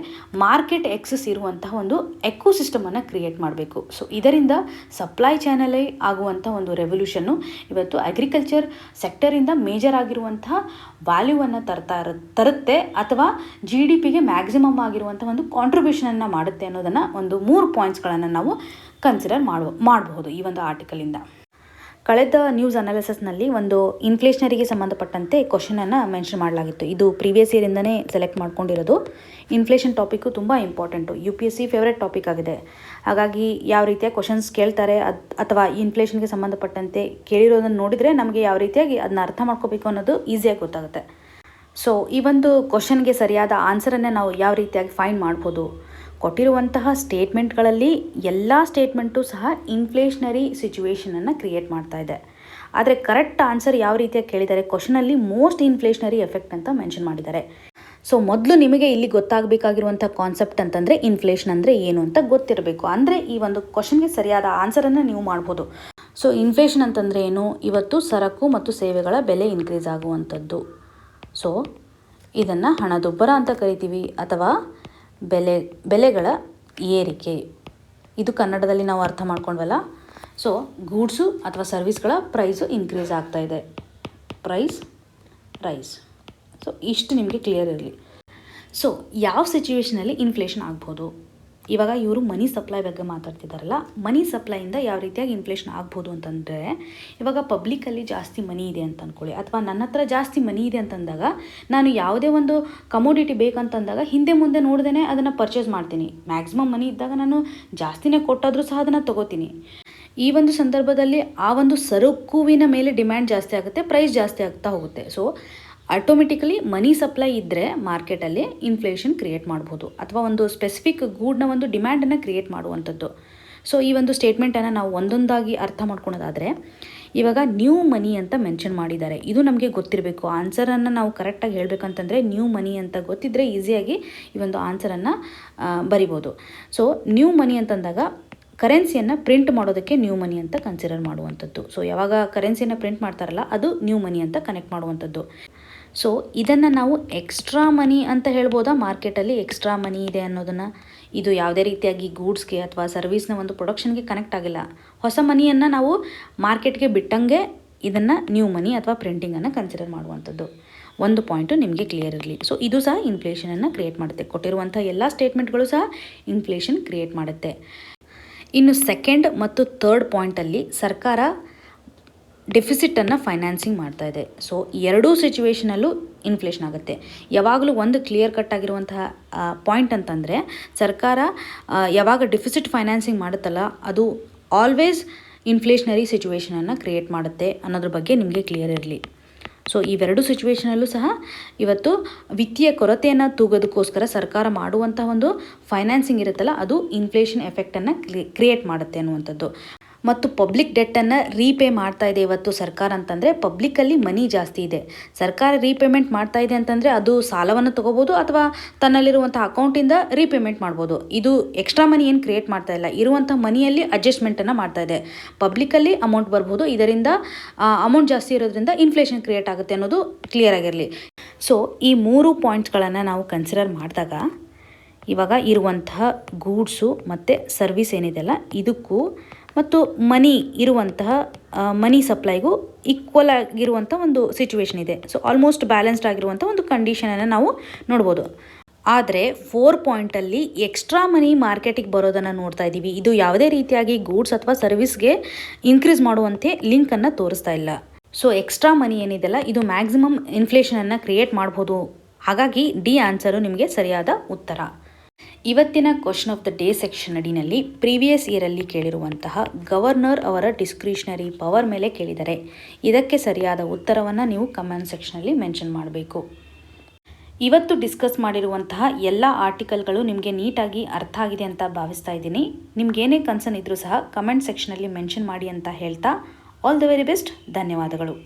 ಮಾರ್ಕೆಟ್ ಎಕ್ಸಸ್ ಇರುವಂತಹ ಒಂದು ಎಕೋಸಿಸ್ಟಮನ್ನು ಕ್ರಿಯೇಟ್ ಮಾಡಬೇಕು. ಸೊ ಇದರಿಂದ ಸಪ್ಲೈ ಚಾನಲೇ ಆಗುವಂಥ ಒಂದು ರೆವಲ್ಯೂಷನ್ನು ಇವತ್ತು ಅಗ್ರಿಕಲ್ಚರ್ ಸೆಕ್ಟರಿಂದ ಮೇಜರ್ ಆಗಿರುವಂತಹ ವ್ಯಾಲ್ಯೂವನ್ನು ತರುತ್ತೆ ಅಥವಾ GDPಗೆ ಮ್ಯಾಕ್ಸಿಮಮ್ ಆಗಿರುವಂಥ ಒಂದು ಕಾಂಟ್ರಿಬ್ಯೂಷನನ್ನು ಮಾಡುತ್ತೆ ಅನ್ನೋದನ್ನು ಒಂದು 3 ಪಾಯಿಂಟ್ಸ್ಗಳನ್ನು ನಾವು ಕನ್ಸಿಡರ್ ಮಾಡಬಹುದು ಈ ಒಂದು ಆರ್ಟಿಕಲಿಂದ. ಕಳೆದ ನ್ಯೂಸ್ ಅನಾಲಿಸಿಸ್ನಲ್ಲಿ ಒಂದು ಇನ್ಫ್ಲೇಷನರಿಗೆ ಸಂಬಂಧಪಟ್ಟಂತೆ ಕ್ವಶನನ್ನು ಮೆನ್ಷನ್ ಮಾಡಲಾಗಿತ್ತು. ಇದು ಪ್ರೀವಿಯಸ್ ಇಯರಿಂದನೇ ಸೆಲೆಕ್ಟ್ ಮಾಡ್ಕೊಂಡಿರೋದು. ಇನ್ಫ್ಲೇಷನ್ ಟಾಪಿಕ್ಕು ತುಂಬ ಇಂಪಾರ್ಟೆಂಟು, UPSC ಫೇವ್ರೆಟ್ ಟಾಪಿಕ್ ಆಗಿದೆ. ಹಾಗಾಗಿ ಯಾವ ರೀತಿಯ ಕ್ವಶನ್ಸ್ ಕೇಳ್ತಾರೆ ಅಥವಾ ಇನ್ಫ್ಲೇಷನ್ಗೆ ಸಂಬಂಧಪಟ್ಟಂತೆ ಕೇಳಿರೋದನ್ನು ನೋಡಿದರೆ ನಮಗೆ ಯಾವ ರೀತಿಯಾಗಿ ಅದನ್ನ ಅರ್ಥ ಮಾಡ್ಕೋಬೇಕು ಅನ್ನೋದು ಈಸಿಯಾಗಿ ಗೊತ್ತಾಗುತ್ತೆ. ಸೊ ಈ ಒಂದು ಕ್ವಶನ್ಗೆ ಸರಿಯಾದ ಆನ್ಸರನ್ನು ನಾವು ಯಾವ ರೀತಿಯಾಗಿ ಫೈಂಡ್ ಮಾಡ್ಬೋದು, ಕೊಟ್ಟಿರುವಂತಹ ಸ್ಟೇಟ್ಮೆಂಟ್ಗಳಲ್ಲಿ ಎಲ್ಲ ಸ್ಟೇಟ್ಮೆಂಟು ಸಹ ಇನ್ಫ್ಲೇಷನರಿ ಸಿಚುವೇಷನನ್ನು ಕ್ರಿಯೇಟ್ ಮಾಡ್ತಾ ಇದೆ. ಆದರೆ ಕರೆಕ್ಟ್ ಆನ್ಸರ್ ಯಾವ ರೀತಿಯಾಗಿ ಕೇಳಿದ್ದಾರೆ, ಕ್ವಶನಲ್ಲಿ ಮೋಸ್ಟ್ ಇನ್ಫ್ಲೇಷನರಿ ಎಫೆಕ್ಟ್ ಅಂತ ಮೆನ್ಷನ್ ಮಾಡಿದ್ದಾರೆ. ಸೊ ಮೊದಲು ನಿಮಗೆ ಇಲ್ಲಿ ಗೊತ್ತಾಗಬೇಕಾಗಿರುವಂಥ ಕಾನ್ಸೆಪ್ಟ್ ಅಂತಂದರೆ ಇನ್ಫ್ಲೇಷನ್ ಅಂದರೆ ಏನು ಅಂತ ಗೊತ್ತಿರಬೇಕು. ಅಂದರೆ ಈ ಒಂದು ಕ್ವಶನ್ಗೆ ಸರಿಯಾದ ಆನ್ಸರನ್ನು ನೀವು ಮಾಡ್ಬೋದು. ಸೊ ಇನ್ಫ್ಲೇಷನ್ ಅಂತಂದರೆ ಏನು? ಇವತ್ತು ಸರಕು ಮತ್ತು ಸೇವೆಗಳ ಬೆಲೆ ಇನ್ಕ್ರೀಸ್ ಆಗುವಂಥದ್ದು. ಸೊ ಇದನ್ನು ಹಣದುಬ್ಬರ ಅಂತ ಕರಿತೀವಿ ಅಥವಾ ಬೆಲೆಗಳ ಏರಿಕೆ. ಇದು ಕನ್ನಡದಲ್ಲಿ ನಾವು ಅರ್ಥ ಮಾಡ್ಕೊಂಡ್ವಲ್ಲ. ಸೊ ಗೂಡ್ಸು ಅಥವಾ ಸರ್ವಿಸ್ಗಳ ಪ್ರೈಸು ಇನ್ಕ್ರೀಸ್ ಆಗ್ತಾ ಇದೆ, ಪ್ರೈಸ್ ರೈಸ್. ಸೊ ಇಷ್ಟು ನಿಮಗೆ ಕ್ಲಿಯರ್ ಇರಲಿ. ಸೊ ಯಾವ ಸಿಚುವೇಷನಲ್ಲಿ ಇನ್ಫ್ಲೇಷನ್ ಆಗ್ಬೋದು? ಇವಾಗ ಇವರು ಮನಿ ಸಪ್ಲೈ ಬಗ್ಗೆ ಮಾತಾಡ್ತಿದ್ದಾರಲ್ಲ, ಮನಿ ಸಪ್ಲೈಯಿಂದ ಯಾವ ರೀತಿಯಾಗಿ ಇನ್ಫ್ಲೇಷನ್ ಆಗ್ಬೋದು ಅಂತಂದರೆ, ಇವಾಗ ಪಬ್ಲಿಕಲ್ಲಿ ಜಾಸ್ತಿ ಮನಿ ಇದೆ ಅಂತ ಅಂದ್ಕೊಳ್ಳಿ, ಅಥವಾ ನನ್ನ ಹತ್ರ ಜಾಸ್ತಿ ಮನಿ ಇದೆ ಅಂತಂದಾಗ ನಾನು ಯಾವುದೇ ಒಂದು ಕಮೋಡಿಟಿ ಬೇಕಂತಂದಾಗ ಹಿಂದೆ ಮುಂದೆ ನೋಡ್ದೇ ಅದನ್ನು ಪರ್ಚೇಸ್ ಮಾಡ್ತೀನಿ. ಮ್ಯಾಕ್ಸಿಮಮ್ ಮನಿ ಇದ್ದಾಗ ನಾನು ಜಾಸ್ತಿನೇ ಕೊಟ್ಟಾದರೂ ಸಹ ಅದನ್ನು ತೊಗೋತೀನಿ. ಈ ಒಂದು ಸಂದರ್ಭದಲ್ಲಿ ಆ ಒಂದು ಸರಕುವಿನ ಮೇಲೆ ಡಿಮ್ಯಾಂಡ್ ಜಾಸ್ತಿ ಆಗುತ್ತೆ, ಪ್ರೈಸ್ ಜಾಸ್ತಿ ಆಗ್ತಾ ಹೋಗುತ್ತೆ. ಸೊ ಆಟೋಮೆಟಿಕಲಿ ಮನಿ ಸಪ್ಲೈ ಇದ್ದರೆ ಮಾರ್ಕೆಟಲ್ಲಿ ಇನ್ಫ್ಲೇಷನ್ ಕ್ರಿಯೇಟ್ ಮಾಡ್ಬೋದು, ಅಥವಾ ಒಂದು ಸ್ಪೆಸಿಫಿಕ್ ಗೂಡ್ನ ಒಂದು ಡಿಮ್ಯಾಂಡನ್ನು ಕ್ರಿಯೇಟ್ ಮಾಡುವಂಥದ್ದು. ಸೊ ಈ ಒಂದು ಸ್ಟೇಟ್ಮೆಂಟನ್ನು ನಾವು ಒಂದೊಂದಾಗಿ ಅರ್ಥ ಮಾಡ್ಕೊಳೋದಾದರೆ, ಇವಾಗ ನ್ಯೂ ಮನಿ ಅಂತ ಮೆನ್ಷನ್ ಮಾಡಿದ್ದಾರೆ. ಇದು ನಮಗೆ ಗೊತ್ತಿರಬೇಕು. ಆನ್ಸರನ್ನು ನಾವು ಕರೆಕ್ಟಾಗಿ ಹೇಳಬೇಕಂತಂದರೆ ನ್ಯೂ ಮನಿ ಅಂತ ಗೊತ್ತಿದ್ದರೆ ಈಸಿಯಾಗಿ ಈ ಒಂದು ಆನ್ಸರನ್ನು ಬರಿಬೋದು. ಸೊ ನ್ಯೂ ಮನಿ ಅಂತಂದಾಗ ಕರೆನ್ಸಿಯನ್ನು ಪ್ರಿಂಟ್ ಮಾಡೋದಕ್ಕೆ ನ್ಯೂ ಮನಿ ಅಂತ ಕನ್ಸಿಡರ್ ಮಾಡುವಂಥದ್ದು. ಸೊ ಯಾವಾಗ ಕರೆನ್ಸಿಯನ್ನು ಪ್ರಿಂಟ್ ಮಾಡ್ತಾರಲ್ಲ ಅದು ನ್ಯೂ ಮನಿ ಅಂತ ಕನೆಕ್ಟ್ ಮಾಡುವಂಥದ್ದು. ಸೊ ಇದನ್ನು ನಾವು ಎಕ್ಸ್ಟ್ರಾ ಮನಿ ಅಂತ ಹೇಳ್ಬೋದಾ? ಮಾರ್ಕೆಟಲ್ಲಿ ಎಕ್ಸ್ಟ್ರಾ ಮನಿ ಇದೆ ಅನ್ನೋದನ್ನು. ಇದು ಯಾವುದೇ ರೀತಿಯಾಗಿ ಗೂಡ್ಸ್ಗೆ ಅಥವಾ ಸರ್ವಿಸ್ನ ಒಂದು ಪ್ರೊಡಕ್ಷನ್ಗೆ ಕನೆಕ್ಟ್ ಆಗಿಲ್ಲ. ಹೊಸ ಮನಿಯನ್ನು ನಾವು ಮಾರ್ಕೆಟ್ಗೆ ಬಿಟ್ಟಂಗೆ ಇದನ್ನು ನ್ಯೂ ಮನಿ ಅಥವಾ ಪ್ರಿಂಟಿಂಗನ್ನು ಕನ್ಸಿಡರ್ ಮಾಡುವಂಥದ್ದು. ಒಂದು ಪಾಯಿಂಟು ನಿಮಗೆ ಕ್ಲಿಯರ್ ಇರಲಿ. ಸೊ ಇದು ಸಹ ಇನ್ಫ್ಲೇಷನನ್ನು ಕ್ರಿಯೇಟ್ ಮಾಡುತ್ತೆ. ಕೊಟ್ಟಿರುವಂಥ ಎಲ್ಲ ಸ್ಟೇಟ್ಮೆಂಟ್ಗಳು ಸಹ ಇನ್ಫ್ಲೇಷನ್ ಕ್ರಿಯೇಟ್ ಮಾಡುತ್ತೆ. ಇನ್ನು ಸೆಕೆಂಡ್ ಮತ್ತು ಥರ್ಡ್ ಪಾಯಿಂಟಲ್ಲಿ ಸರ್ಕಾರ ಡೆಫಿಸಿಟನ್ನು ಫೈನಾನ್ಸಿಂಗ್ ಮಾಡ್ತಾ ಇದೆ. ಸೊ ಎರಡೂ ಸಿಚುವೇಷನಲ್ಲೂ ಇನ್ಫ್ಲೇಷನ್ ಆಗುತ್ತೆ. ಯಾವಾಗಲೂ ಒಂದು ಕ್ಲಿಯರ್ ಕಟ್ ಆಗಿರುವಂತಹ ಪಾಯಿಂಟ್ ಅಂತಂದರೆ, ಸರ್ಕಾರ ಯಾವಾಗ ಡೆಫಿಸಿಟ್ ಫೈನಾನ್ಸಿಂಗ್ ಮಾಡುತ್ತಲ್ಲ ಅದು ಆಲ್ವೇಸ್ ಇನ್ಫ್ಲೇಷನರಿ ಸಿಚುವೇಷನನ್ನು ಕ್ರಿಯೇಟ್ ಮಾಡುತ್ತೆ ಅನ್ನೋದ್ರ ಬಗ್ಗೆ ನಿಮಗೆ ಕ್ಲಿಯರ್ ಇರಲಿ. ಸೊ ಇವೆರಡು ಸಿಚುವೇಷನಲ್ಲೂ ಸಹ ಇವತ್ತು ವಿತ್ತೀಯ ಕೊರತೆಯನ್ನು ತೂಗೋದಕ್ಕೋಸ್ಕರ ಸರ್ಕಾರ ಮಾಡುವಂಥ ಒಂದು ಫೈನಾನ್ಸಿಂಗ್ ಇರುತ್ತಲ್ಲ ಅದು ಇನ್ಫ್ಲೇಷನ್ ಎಫೆಕ್ಟನ್ನು ಕ್ರಿಯೇಟ್ ಮಾಡುತ್ತೆ ಅನ್ನುವಂಥದ್ದು. ಮತ್ತು ಪಬ್ಲಿಕ್ ಡೆಟ್ಟನ್ನು ರೀಪೇ ಮಾಡ್ತಾ ಇದೆ ಇವತ್ತು ಸರ್ಕಾರ ಅಂತಂದರೆ, ಪಬ್ಲಿಕ್ಕಲ್ಲಿ ಮನಿ ಜಾಸ್ತಿ ಇದೆ. ಸರ್ಕಾರ ರೀಪೇಮೆಂಟ್ ಮಾಡ್ತಾ ಇದೆ ಅಂತಂದರೆ ಅದು ಸಾಲವನ್ನು ತೊಗೋಬೋದು ಅಥವಾ ತನ್ನಲ್ಲಿರುವಂಥ ಅಕೌಂಟಿಂದ ರೀಪೇಮೆಂಟ್ ಮಾಡ್ಬೋದು. ಇದು ಎಕ್ಸ್ಟ್ರಾ ಮನಿ ಏನು ಕ್ರಿಯೇಟ್ ಮಾಡ್ತಾ ಇಲ್ಲ, ಇರುವಂಥ ಮನಿಯಲ್ಲಿ ಅಡ್ಜಸ್ಟ್ಮೆಂಟನ್ನು ಮಾಡ್ತಾ ಇದೆ. ಪಬ್ಲಿಕ್ಕಲ್ಲಿ ಅಮೌಂಟ್ ಬರ್ಬೋದು, ಇದರಿಂದ ಅಮೌಂಟ್ ಜಾಸ್ತಿ ಇರೋದ್ರಿಂದ ಇನ್ಫ್ಲೇಷನ್ ಕ್ರಿಯೇಟ್ ಆಗುತ್ತೆ ಅನ್ನೋದು ಕ್ಲಿಯರ್ ಆಗಿರಲಿ. ಸೊ ಈ 3 ಪಾಯಿಂಟ್ಸ್ಗಳನ್ನು ನಾವು ಕನ್ಸಿಡರ್ ಮಾಡಿದಾಗ ಇವಾಗ ಇರುವಂತಹ ಗೂಡ್ಸು ಮತ್ತು ಸರ್ವಿಸ್ ಏನಿದೆಯಲ್ಲ ಇದಕ್ಕೂ ಮತ್ತು ಮನಿ ಇರುವಂತಹ ಮನಿ ಸಪ್ಲೈಗೂ ಈಕ್ವಲ್ ಆಗಿರುವಂಥ ಒಂದು ಸಿಚುವೇಶನ್ ಇದೆ. ಸೊ ಆಲ್ಮೋಸ್ಟ್ ಬ್ಯಾಲೆನ್ಸ್ಡ್ ಆಗಿರುವಂಥ ಒಂದು ಕಂಡೀಷನನ್ನು ನಾವು ನೋಡ್ಬೋದು. ಆದರೆ 4 ಪಾಯಿಂಟಲ್ಲಿ ಎಕ್ಸ್ಟ್ರಾ ಮನಿ ಮಾರ್ಕೆಟಿಗೆ ಬರೋದನ್ನು ನೋಡ್ತಾ ಇದ್ದೀವಿ. ಇದು ಯಾವುದೇ ರೀತಿಯಾಗಿ ಗೂಡ್ಸ್ ಅಥವಾ ಸರ್ವಿಸ್ಗೆ ಇನ್ಕ್ರೀಸ್ ಮಾಡುವಂತೆ ಲಿಂಕನ್ನು ತೋರಿಸ್ತಾ ಇಲ್ಲ. ಸೊ ಎಕ್ಸ್ಟ್ರಾ ಮನಿ ಏನಿದೆಯಲ್ಲ ಇದು ಮ್ಯಾಕ್ಸಿಮಮ್ ಇನ್ಫ್ಲೇಷನನ್ನು ಕ್ರಿಯೇಟ್ ಮಾಡ್ಬೋದು. ಹಾಗಾಗಿ ಡಿ ಆನ್ಸರು ನಿಮಗೆ ಸರಿಯಾದ ಉತ್ತರ. ಇವತ್ತಿನ question of the day section ಅಡಿನಲ್ಲಿ ಪ್ರೀವಿಯಸ್ ಇಯರಲ್ಲಿ ಕೇಳಿರುವಂತಹ ಗವರ್ನರ್ ಅವರ ಡಿಸ್ಕ್ರಿಷನರಿ ಪವರ್ ಮೇಲೆ ಕೇಳಿದರೆ ಇದಕ್ಕೆ ಸರಿಯಾದ ಉತ್ತರವನ್ನು ನೀವು ಕಮೆಂಟ್ ಸೆಕ್ಷನಲ್ಲಿ ಮೆನ್ಷನ್ ಮಾಡಬೇಕು. ಇವತ್ತು ಡಿಸ್ಕಸ್ ಮಾಡಿರುವಂತಹ ಎಲ್ಲ ಆರ್ಟಿಕಲ್ಗಳು ನಿಮಗೆ ನೀಟಾಗಿ ಅರ್ಥ ಆಗಿದೆ ಅಂತ ಭಾವಿಸ್ತಾ ಇದ್ದೀನಿ. ನಿಮ್ಗೇನೇ ಕನ್ಸರ್ನ್ ಇದ್ರೂ ಸಹ ಕಮೆಂಟ್ ಸೆಕ್ಷನಲ್ಲಿ ಮೆನ್ಷನ್ ಮಾಡಿ ಅಂತ ಹೇಳ್ತಾ ಆಲ್ ದ ವೆರಿ ಬೆಸ್ಟ್. ಧನ್ಯವಾದಗಳು.